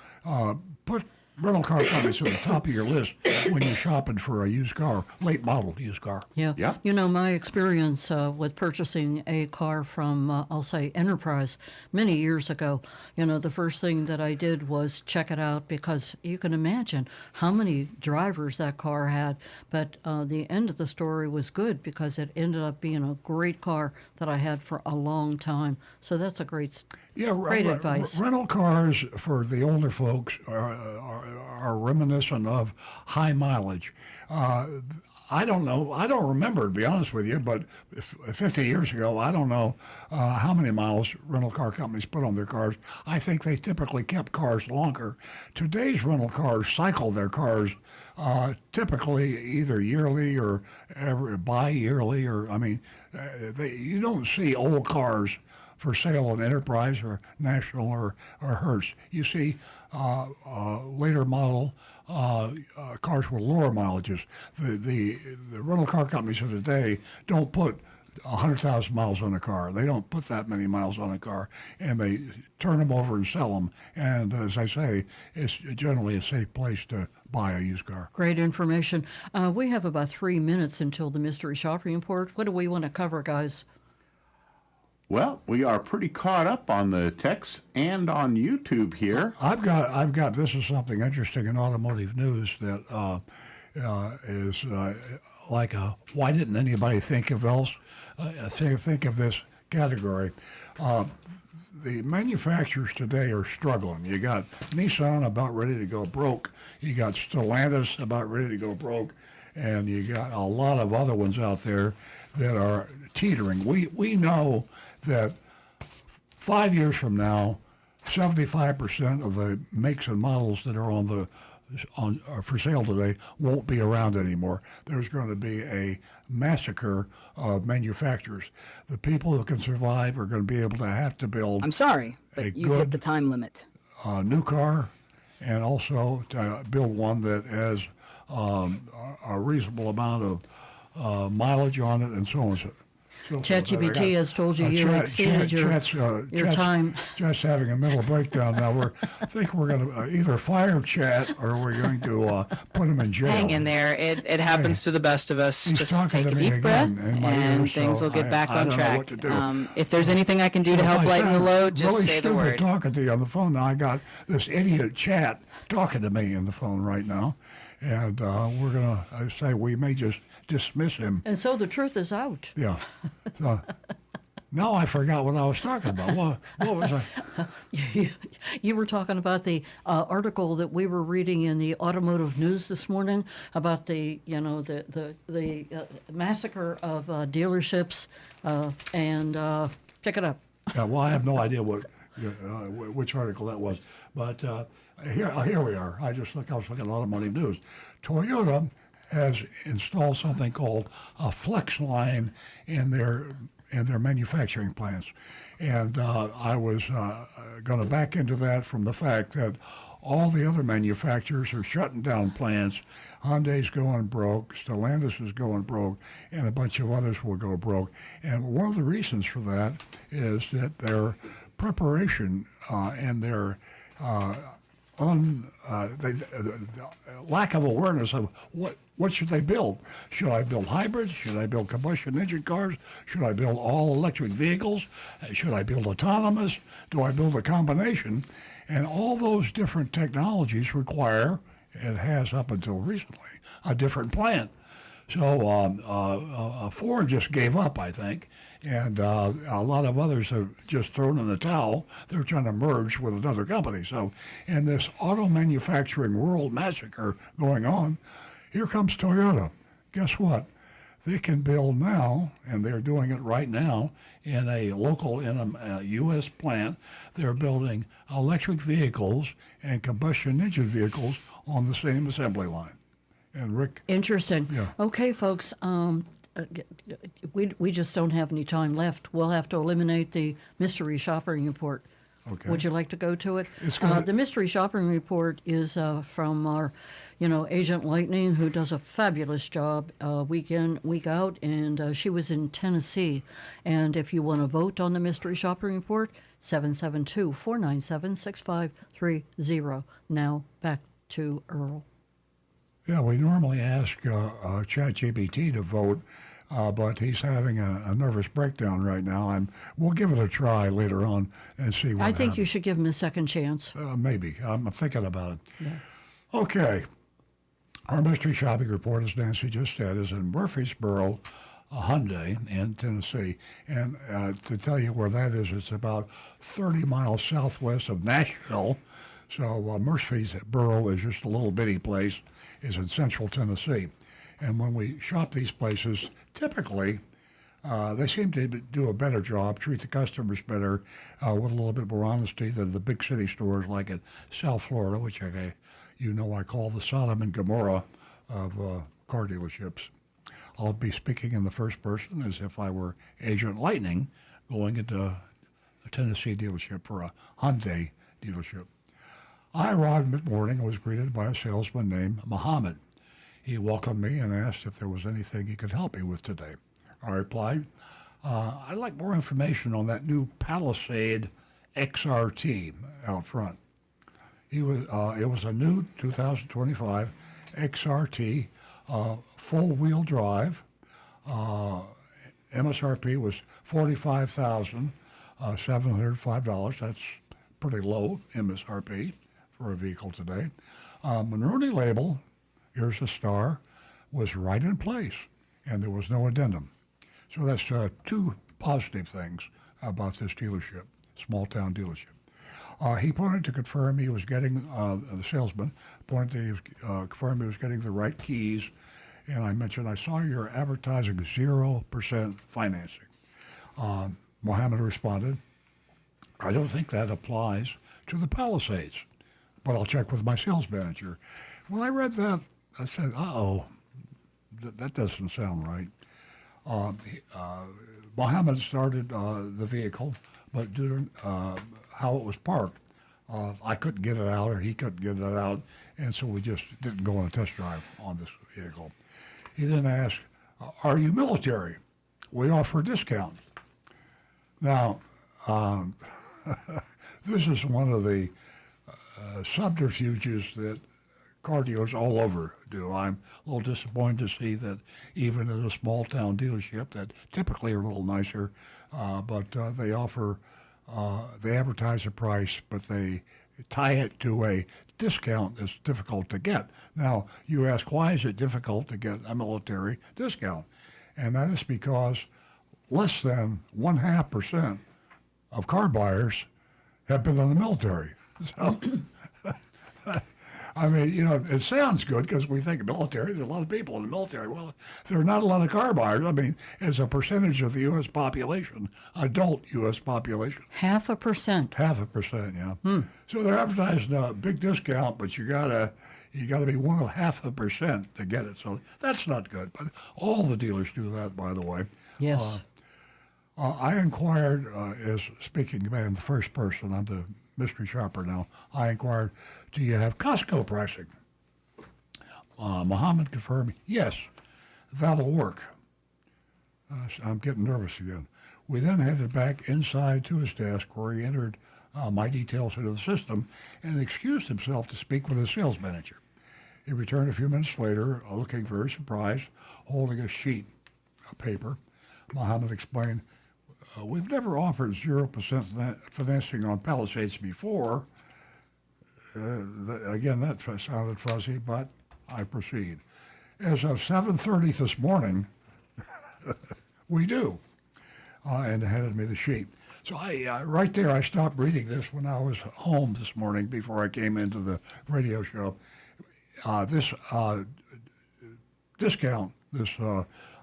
put rental car companies at the top of your list when you're shopping for a used car, late model used car.
Yeah.
Yeah.
You know, my experience with purchasing a car from, I'll say, Enterprise many years ago, you know, the first thing that I did was check it out because you can imagine how many drivers that car had. But the end of the story was good because it ended up being a great car that I had for a long time. So that's a great advice.
Rental cars for the older folks are reminiscent of high mileage. I don't know. I don't remember, to be honest with you, but 50 years ago, I don't know how many miles rental car companies put on their cars. I think they typically kept cars longer. Today's rental cars cycle their cars typically either yearly or bi-yearly, or, I mean, you don't see old cars for sale on Enterprise or National or Hertz. You see later model cars with lower mileages. The rental car companies of today don't put 100,000 miles on a car. They don't put that many miles on a car, and they turn them over and sell them. And as I say, it's generally a safe place to buy a used car.
Great information. We have about 3 minutes until the mystery shopping report. What do we want to cover, guys?
Well, we are pretty caught up on the texts and on YouTube here.
I've got. This is something interesting in automotive news that is like a why didn't anybody think of else? Think of this category. The manufacturers today are struggling. You got Nissan about ready to go broke. You got Stellantis about ready to go broke, and you got a lot of other ones out there that are teetering. We know that 5 years from now, 75% of the makes and models that are are for sale today won't be around anymore. There's going to be a massacre of manufacturers. The people who can survive are going to be able to have to build.
I'm sorry, but you hit the time limit.
New car, and also to build one that has a reasonable amount of mileage on it, and so on.
ChatGPT has told you you exceeded your time.
Just having a mental breakdown now. I think we're going to either fire Chat or we're going to put him in jail.
Hang in there. It happens to the best of us.
He's
Just take a deep breath, and things will get back on track. If there's anything I can do to help lighten the load, just
really
say the word.
Talking to you on the phone now. I got this idiot Chat talking to me on the phone right now, and we're going to say we may just dismiss him.
And so the truth is out.
Yeah. Now I forgot what I was talking about. What was I?
You were talking about the article that we were reading in the automotive news this morning about the massacre of dealerships, and pick it up.
Yeah. Well, I have no idea which article that was, but here we are. I was looking at automotive news. Toyota has installed something called a flex line in their manufacturing plants. And I was going to back into that from the fact that all the other manufacturers are shutting down plants. Hyundai's going broke, Stellantis is going broke, and a bunch of others will go broke. And one of the reasons for that is that their preparation and their lack of awareness of what should they build? Should I build hybrids? Should I build combustion engine cars? Should I build all electric vehicles? Should I build autonomous? Do I build a combination? And all those different technologies require, it has up until recently, a different plant. So Ford just gave up, I think, and a lot of others have just thrown in the towel. They're trying to merge with another company. So in this auto manufacturing world massacre going on, here comes Toyota. Guess what? They can build now, and they're doing it right now in a U.S. plant. They're building electric vehicles and combustion engine vehicles on the same assembly line. And Rick?
Interesting.
Yeah.
Okay, folks. We just don't have any time left. We'll have to eliminate the mystery shopping report.
Okay.
Would you like to go to it?
The
mystery shopping report is from our, Agent Lightning, who does a fabulous job week in, week out, and she was in Tennessee. And if you want to vote on the mystery shopping report, 772-497-6530. Now back to Earl.
Yeah, we normally ask ChatGPT to vote, but he's having a nervous breakdown right now, and we'll give it a try later on and see what
I think
happens.
you should give him a second chance.
Maybe. I'm thinking about it.
Yeah.
Okay. Our mystery shopping report, as Nancy just said, is in Murfreesboro, Hyundai in Tennessee. And to tell you where that is, it's about 30 miles southwest of Nashville. So Murfreesboro is just a little bitty place. It's in central Tennessee. And when we shop these places, typically they seem to do a better job, treat the customers better with a little bit more honesty than the big city stores like in South Florida, which I call the Sodom and Gomorrah of car dealerships. I'll be speaking in the first person as if I were Agent Lightning going into a Tennessee dealership for a Hyundai dealership. I arrived mid-morning and was greeted by a salesman named Muhammad. He welcomed me and asked if there was anything he could help me with today. I replied, I'd like more information on that new Palisade XRT out front. It was a new 2025 XRT, full-wheel drive. MSRP was $45,705. That's pretty low MSRP for a vehicle today. Monroney label, here's a star, was right in place, and there was no addendum. So that's two positive things about this dealership, small-town dealership. He pointed to confirm he was getting, the salesman pointed to confirm he was getting the right keys, and I mentioned, I saw you're advertising 0% financing. Mohammed responded, I don't think that applies to the Palisades, but I'll check with my sales manager. When I read that, I said, that doesn't sound right. Mohammed started the vehicle, but due to how it was parked, I couldn't get it out, or he couldn't get it out, and so we just didn't go on a test drive on this vehicle. He then asked, are you military? We offer a discount. Now, this is one of the subterfuges that car dealers all over do. I'm a little disappointed to see that even at a small town dealership that typically are a little nicer, but they offer, they advertise a price, but they tie it to a discount that's difficult to get. Now, you ask, why is it difficult to get a military discount? And that is because less than 0.5% of car buyers have been in the military. So, I mean, it sounds good because we think military, there's a lot of people in the military. Well, there are not a lot of car buyers. I mean, as a percentage of the U.S. population, adult U.S. population.
0.5%.
0.5%, yeah. So they're advertising a big discount, but you gotta be 0.5% to get it. So that's not good. But all the dealers do that, by the way.
Yes.
I inquired, as speaking in the first person, I'm the mystery shopper now, I inquired, do you have Costco pricing? Muhammad confirmed, yes, that'll work. I'm getting nervous again. We then headed back inside to his desk where he entered my details into the system and excused himself to speak with his sales manager. He returned a few minutes later, looking very surprised, holding a sheet of paper. Muhammad explained, we've never offered 0% financing on Palisades before. Again, that sounded fuzzy, but I proceed. As of 7:30 this morning, we do. And handed me the sheet. So right there, I stopped reading this when I was home this morning before I came into the radio show. This discount,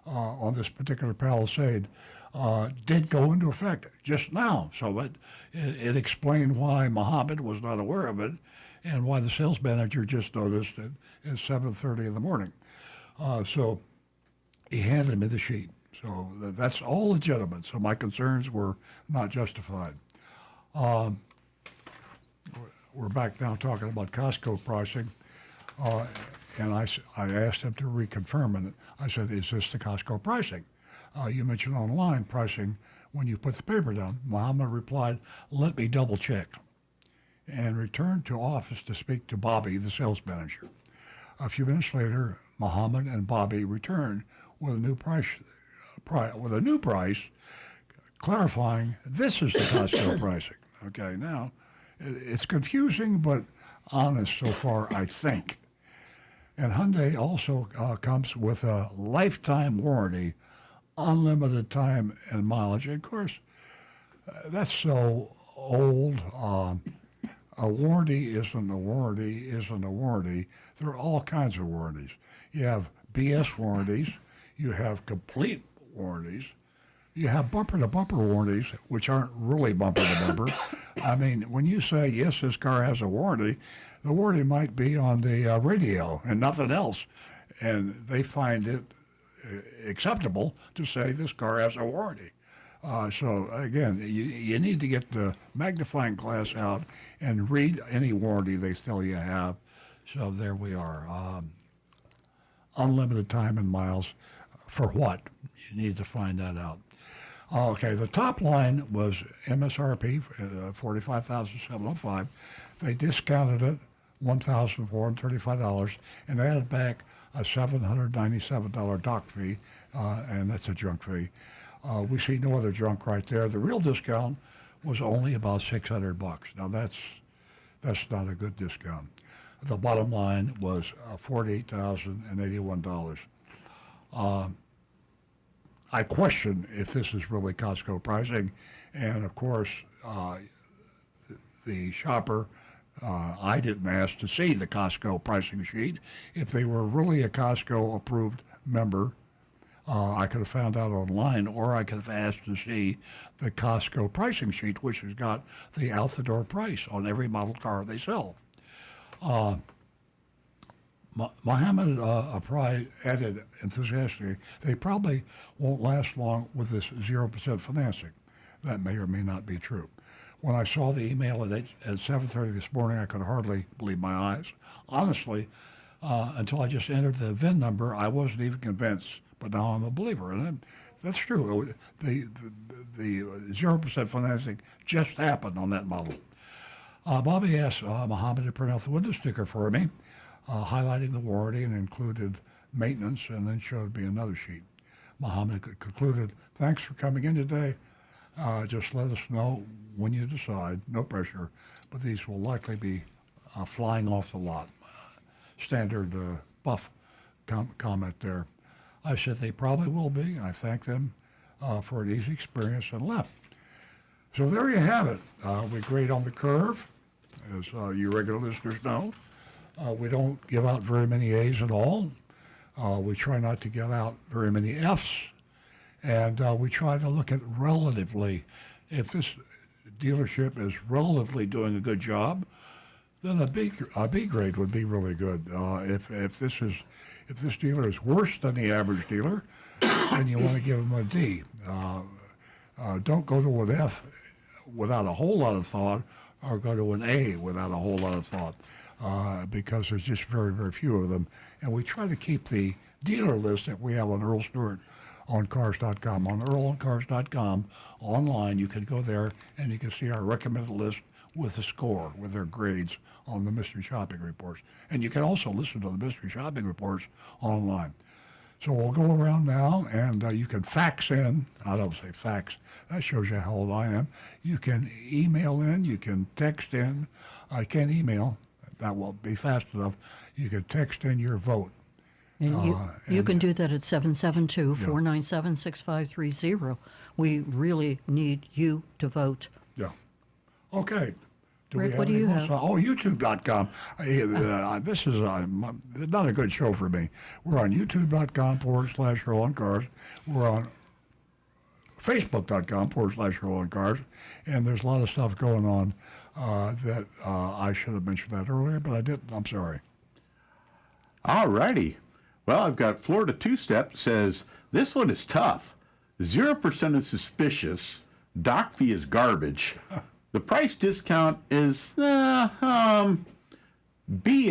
on this particular Palisade, did go into effect just now. So it explained why Muhammad was not aware of it and why the sales manager just noticed it at 7:30 in the morning. So he handed me the sheet. So that's all legitimate. So my concerns were not justified. We're back now talking about Costco pricing. And I asked him to reconfirm it. I said, is this the Costco pricing? You mentioned online pricing when you put the paper down. Muhammad replied, let me double check. and returned to office to speak to Bobby, the sales manager. A few minutes later, Muhammad and Bobby returned with a new price, clarifying this is the Costco pricing. Okay, now it's confusing but honest so far, I think. And Hyundai also comes with a lifetime warranty, unlimited time and mileage. And of course, that's so old. A warranty isn't a warranty isn't a warranty. There are all kinds of warranties. You have BS warranties. You have complete warranties. You have bumper-to-bumper warranties, which aren't really bumper-to-bumper. I mean, when you say, yes, this car has a warranty, the warranty might be on the radio and nothing else. And they find it acceptable to say this car has a warranty. So, again, you need to get the magnifying glass out and read any warranty they tell you have. So there we are. Unlimited time and miles. For what? You need to find that out. Okay, the top line was MSRP, $45,705. They discounted it, $1,435, and added back a $797 dock fee, and that's a junk fee. We see no other junk right there. The real discount was only about $600. Now that's not a good discount. The bottom line was $48,081. I question if this is really Costco pricing, and of course, the shopper, I didn't ask to see the Costco pricing sheet. If they were really a Costco approved member, I could have found out online, or I could have asked to see the Costco pricing sheet, which has got the out-the-door price on every model car they sell. Mohammed probably added enthusiastically, they probably won't last long with this 0% financing. That may or may not be true. When I saw the email at 7:30 this morning, I could hardly believe my eyes. Honestly, until I just entered the VIN number, I wasn't even convinced, but now I'm a believer. And that's true. The 0% financing just happened on that model. Bobby asked Mohammed to print out the window sticker for me, highlighting the warranty, and included maintenance, and then showed me another sheet. Mohammed concluded, thanks for coming in today. Just let us know when you decide. No pressure, but these will likely be flying off the lot. Standard buff comment there. I said they probably will be. I thanked them for an easy experience and left. So there you have it. We grade on the curve, as you regular listeners know. We don't give out very many A's at all. We try not to give out very many F's. And we try to look at relatively. If this dealership is relatively doing a good job, then a B grade would be really good. If this dealer is worse than the average dealer, then you want to give them a D. Don't go to an F without a whole lot of thought, or go to an A without a whole lot of thought, because there's just very, very few of them. And we try to keep the dealer list that we have on Earl Stewart on cars.com. On earloncars.com, online, you can go there and you can see our recommended list with a score, with their grades on the mystery shopping reports. And you can also listen to the mystery shopping reports online. So we'll go around now, and you can fax in. I don't say fax. That shows you how old I am. You can email in. You can text in. I can't email. That won't be fast enough. You can text in your vote.
And you can do that at 772-497-6530. We really need you to vote.
Yeah. Okay.
Rick, what do you have?
Oh, YouTube.com. This is not a good show for me. We're on YouTube.com/Earl on Cars. We're on Facebook.com/Earl on Cars. And there's a lot of stuff going on that I should have mentioned that earlier, but I didn't. I'm sorry.
All righty. Well, I've got Florida Two-Step says, this one is tough. 0% is suspicious. Dock fee is garbage. The price discount is, B,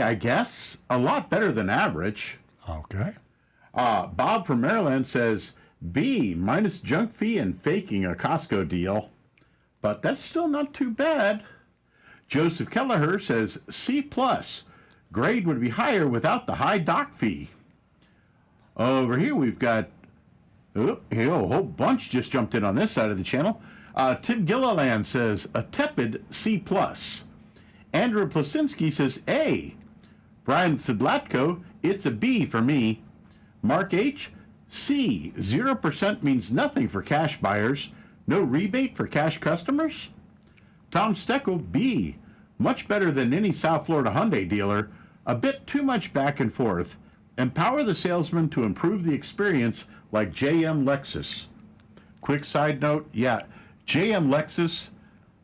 I guess. A lot better than average.
Okay.
Bob from Maryland says, B, minus junk fee and faking a Costco deal. But that's still not too bad. Joseph Kelleher says C+. Grade would be higher without the high dock fee. Over here we've got a whole bunch just jumped in on this side of the channel. Tim Gilliland says a tepid C+. Andrew Plasinski says A. Brian Sidlatko, it's a B for me. Mark H, C. 0% means nothing for cash buyers. No rebate for cash customers. Tom Steckel, B. Much better than any South Florida Hyundai dealer. A bit too much back and forth. Empower the salesman to improve the experience like JM Lexus. Quick side note, yeah, JM Lexus,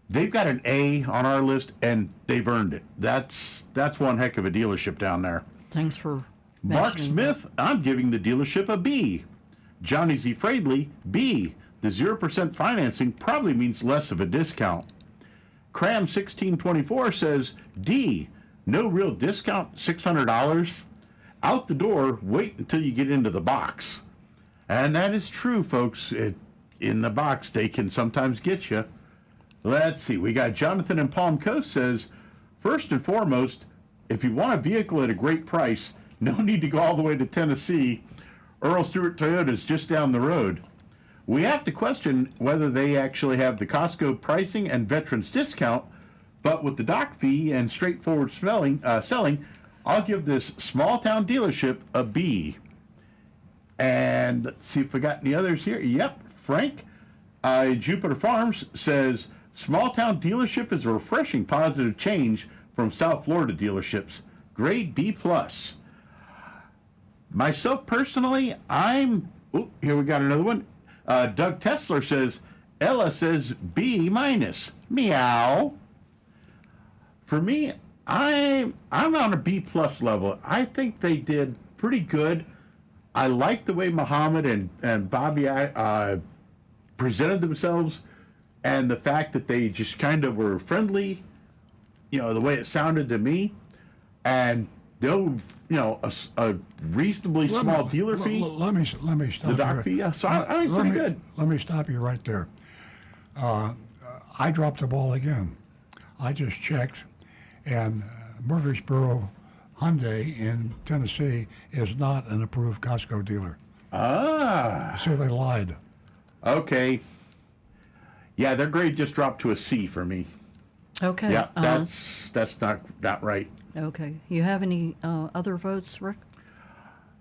they've got an A on our list, and they've earned it. That's one heck of a dealership down there.
Thanks for
Mark Smith, I'm giving the dealership a B. Johnny Z. Fradley, B. The 0% financing probably means less of a discount. Cram1624 says D. No real discount, $600. Out the door, wait until you get into the box. And that is true, folks. In the box, they can sometimes get you. Let's see. We got Jonathan in Palm Coast says, first and foremost, if you want a vehicle at a great price, no need to go all the way to Tennessee. Earl Stewart Toyota is just down the road. We have to question whether they actually have the Costco pricing and veterans discount, but with the dock fee and straightforward selling, I'll give this small town dealership a B. And let's see if we got any others here. Yep, Frank, Jupiter Farms says, small town dealership is a refreshing positive change from South Florida dealerships. Grade B+. Myself personally, here we got another one. Doug Tesler says, Ella says B-. Meow. For me, I'm on a B+ level. I think they did pretty good. I like the way Muhammad and Bobby presented themselves, and the fact that they just kind of were friendly, the way it sounded to me, and a reasonably small dealer fee.
Let me stop
the dock
you.
Fee. Yeah, so I think pretty good.
Let me stop you right there. I dropped the ball again. I just checked, and Murfreesboro Hyundai in Tennessee is not an approved Costco dealer. So they lied.
Okay. Yeah, their grade just dropped to a C for me.
Okay.
Yeah, that's not right.
Okay. You have any other votes, Rick?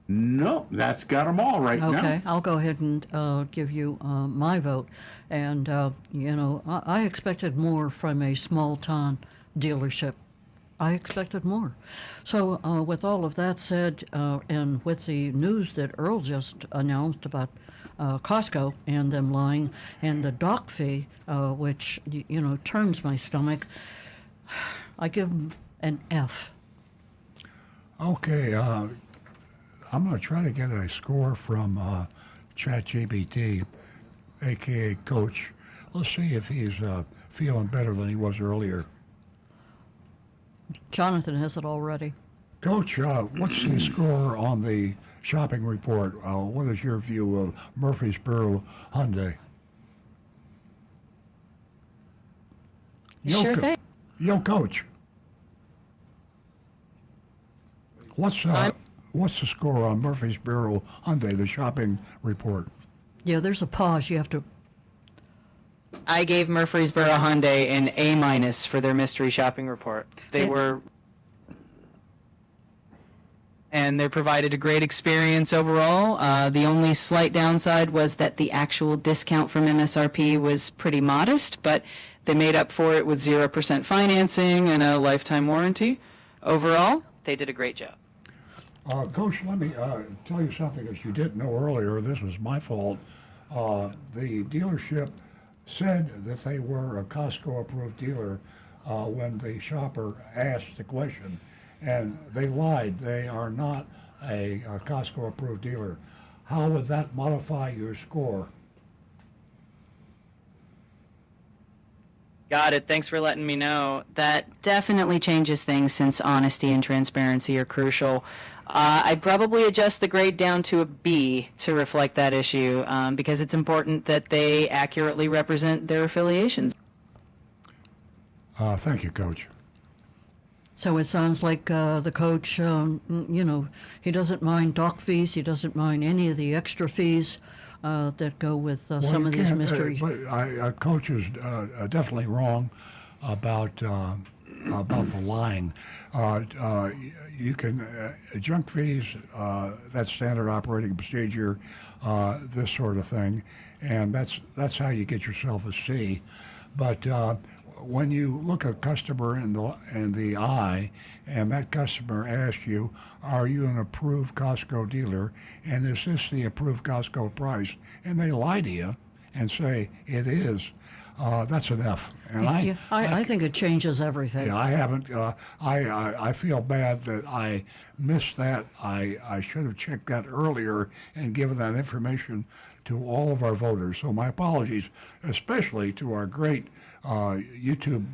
No, that's got them all right now.
Okay, I'll go ahead and give you my vote. And, I expected more from a small-town dealership. I expected more. So with all of that said, and with the news that Earl just announced about Costco and them lying, and the dock fee, which, turns my stomach, I give them an F.
Okay, I'm going to try to get a score from ChatGPT, a.k.a. Coach. Let's see if he's feeling better than he was earlier.
Jonathan has it already.
Coach, what's the score on the shopping report? What is your view of Murfreesboro Hyundai?
Sure thing.
Yo, Coach. What's the score on Murfreesboro Hyundai, the shopping report?
Yeah, there's a pause. You have to.
I gave Murfreesboro Hyundai an A- for their mystery shopping report. They provided a great experience overall. The only slight downside was that the actual discount from MSRP was pretty modest, but they made up for it with 0% financing and a lifetime warranty. Overall, they did a great job.
Coach, let me tell you something that you didn't know earlier. This was my fault. The dealership said that they were a Costco-approved dealer when the shopper asked the question, and they lied. They are not a Costco-approved dealer. How would that modify your score?
Got it. Thanks for letting me know. That definitely changes things since honesty and transparency are crucial. I'd probably adjust the grade down to a B to reflect that issue because it's important that they accurately represent their affiliations.
Thank you, Coach.
So it sounds like the coach, he doesn't mind dock fees. He doesn't mind any of the extra fees that go with some
you
of these
can't,
mysteries.
But Coach is definitely wrong about the lying. You can junk fees. That's standard operating procedure. This sort of thing, and that's how you get yourself a C. But when you look a customer in the eye, and that customer asks you, "Are you an approved Costco dealer? And is this the approved Costco price?" and they lie to you and say it is, that's an F. And
I think it changes everything.
yeah, I haven't. I feel bad that I missed that. I should have checked that earlier and given that information to all of our voters. So my apologies, especially to our great YouTube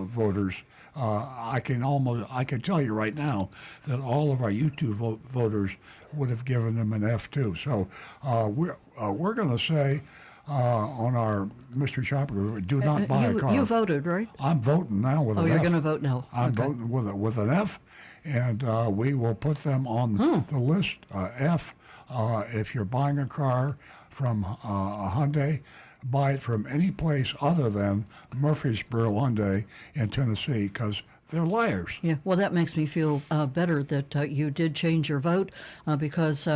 voters. I can tell you right now that all of our YouTube voters would have given them an F too. So we're going to say. On our Mystery Shopper, do not buy a car.
You voted, right?
I'm voting now with an F.
Oh, you're going to vote no.
I'm
Okay.
voting with an F, and we will put them on the list. F. If you're buying a car from a Hyundai, buy it from any place other than Murfreesboro Hyundai in Tennessee, because they're liars.
Yeah, well, that makes me feel better that you did change your vote because,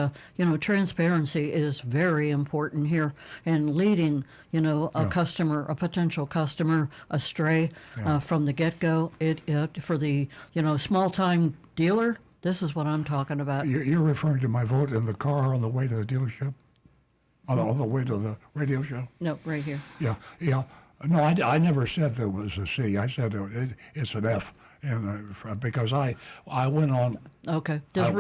transparency is very important here, and leading, a potential customer astray from the get-go. For the, small-time dealer, this is what I'm talking about.
You're referring to my vote in the car on the way to the dealership? On the way to the radio show?
No, right here.
Yeah. No, I never said there was a C. I said it's an F, and because I went on.
Okay. Does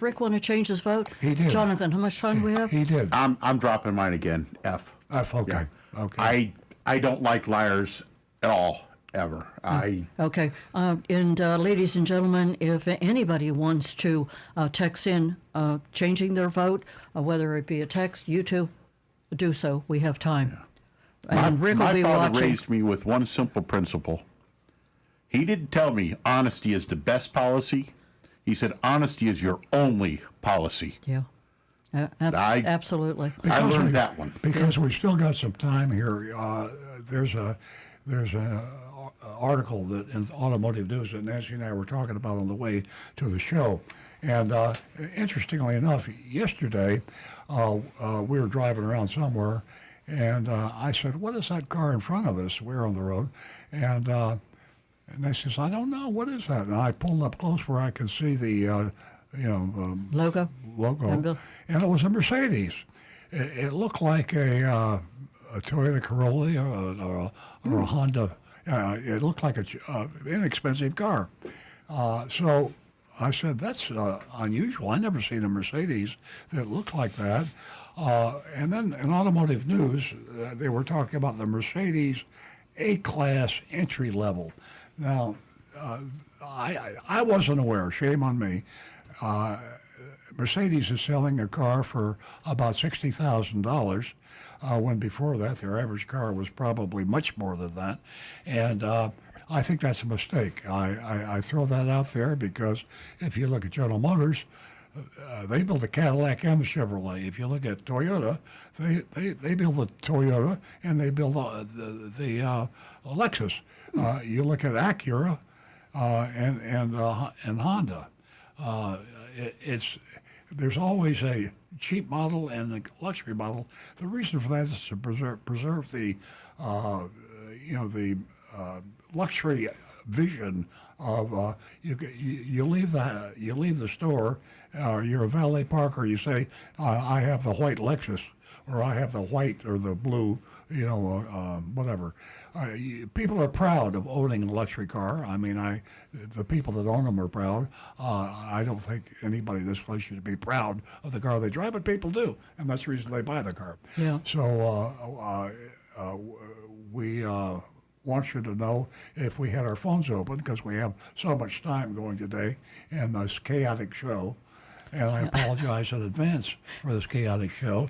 Rick want to change his vote?
He did.
Jonathan, how much time do we have?
He did.
I'm dropping mine again. F.
F. Okay.
Yeah.
Okay.
I don't like liars at all, ever.
Okay. And ladies and gentlemen, if anybody wants to text in changing their vote, whether it be a text, YouTube, do so. We have time. Yeah. And Rick will be
my father
watching.
raised me with one simple principle. He didn't tell me honesty is the best policy. He said honesty is your only policy.
Yeah. Absolutely.
I learned that one.
Because we still got some time here. There's an article that in Automotive News that Nancy and I were talking about on the way to the show. And interestingly enough, yesterday we were driving around somewhere, and I said, "What is that car in front of us?" We're on the road, and they says, "I don't know. What is that?" And I pulled up close where I could see the
logo,
and it was a Mercedes. It looked like a Toyota Corolla or a Honda. It looked like an inexpensive car. So I said, "That's unusual. I never seen a Mercedes that looked like that." And then in Automotive News, they were talking about the Mercedes A-Class entry level. Now, I wasn't aware. Shame on me. Mercedes is selling a car for about $60,000, when before that their average car was probably much more than that. And I think that's a mistake. I throw that out there because if you look at General Motors, they build the Cadillac and the Chevrolet. If you look at Toyota, they build the Toyota and they build the Lexus. You look at Acura and Honda. There's always a cheap model and a luxury model. The reason for that is to preserve the luxury vision of you leave the store, you're a valet parker. You say, I have the white Lexus, or I have the white or the blue, whatever. People are proud of owning a luxury car. I mean, the people that own them are proud. I don't think anybody in this place should be proud of the car they drive, but people do, and that's the reason they buy the car.
Yeah.
So we want you to know, if we had our phones open, because we have so much time going today in this chaotic show, and I apologize in advance for this chaotic show.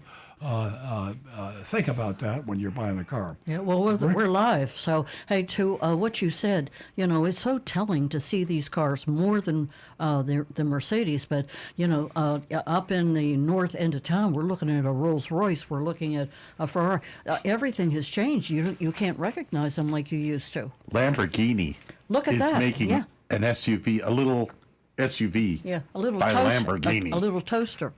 Think about that when you're buying a car.
Yeah, well, we're live. So, hey, to what you said, it's so telling to see these cars more than the Mercedes. But, up in the north end of town, we're looking at a Rolls Royce. We're looking at a Ferrari. Everything has changed. You can't recognize them like you used to.
Lamborghini
Look at
is
that.
making
Yeah.
an SUV, a little SUV
Yeah, a little
by
toaster.
Lamborghini.
A little toaster.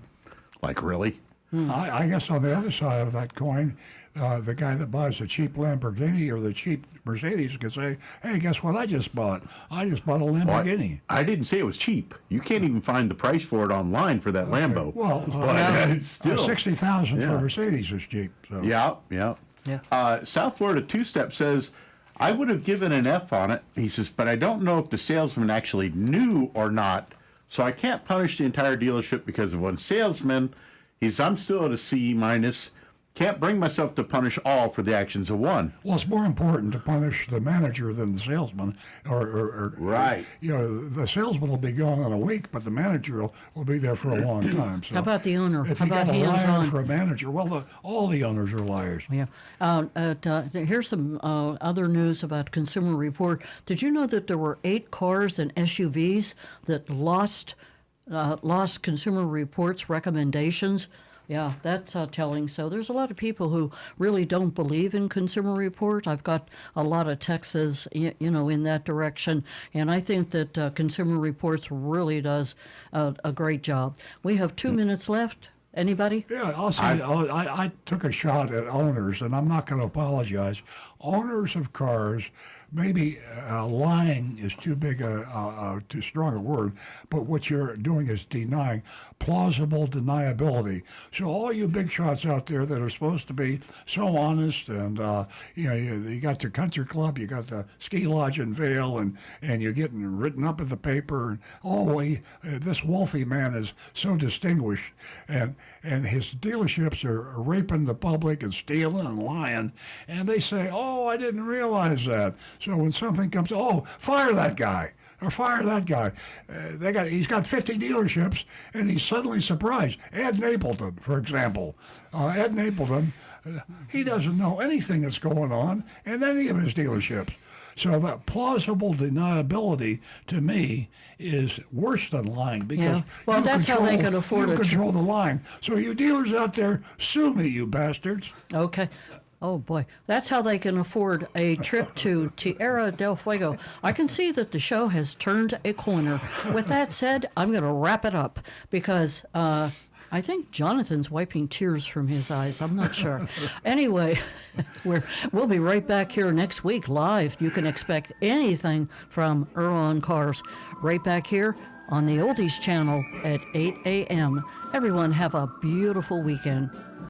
Like, really?
I guess on the other side of that coin, the guy that buys a cheap Lamborghini or the cheap Mercedes can say, "Hey, guess what I just bought? I just bought a Lamborghini."
I didn't say it was cheap. You can't even find the price for it online for that Lambo.
Well,
it's still
$60,000 for a Mercedes is cheap. So.
Yeah. South Florida Two-Step says, I would have given an F on it. He says, but I don't know if the salesman actually knew or not, so I can't punish the entire dealership because of one salesman. I'm still at a C minus. Can't bring myself to punish all for the actions of one.
Well, it's more important to punish the manager than the salesman. Or
right.
The salesman will be gone in a week, but the manager will be there for a long time. So
how about the owner?
If
How
you
about
got a liar
hands-on?
for a manager, well, all the owners are liars.
Yeah. Here's some other news about Consumer Report. Did you know that there were 8 cars and SUVs that lost Consumer Report's recommendations? Yeah, that's telling. So there's a lot of people who really don't believe in Consumer Report. I've got a lot of texts, in that direction. And I think that Consumer Reports really does a great job. We have 2 minutes left. Anybody?
Yeah, I'll say I took a shot at owners, and I'm not going to apologize. Owners of cars, maybe lying is too too strong a word, but what you're doing is denying plausible deniability. So all you big shots out there that are supposed to be so honest, and you got the country club, you got the ski lodge in Vail, and you're getting written up in the paper, and this wealthy man is so distinguished, and his dealerships are raping the public and stealing and lying, and they say, "Oh, I didn't realize that." So when something comes, fire that guy or fire that guy. He's got 50 dealerships, and he's suddenly surprised. Ed Napleton, for example. Ed Napleton, he doesn't know anything that's going on in any of his dealerships. So that plausible deniability, to me, is worse than lying because
that's how they can afford
you
it.
control the lying. So you dealers out there, sue me, you bastards.
Okay. Oh, boy. That's how they can afford a trip to Tierra del Fuego. I can see that the show has turned a corner. With that said, I'm going to wrap it up because I think Jonathan's wiping tears from his eyes. I'm not sure. Anyway, we'll be right back here next week live. You can expect anything from Earl on Cars right back here on the Oldies channel at 8 a.m. Everyone have a beautiful weekend.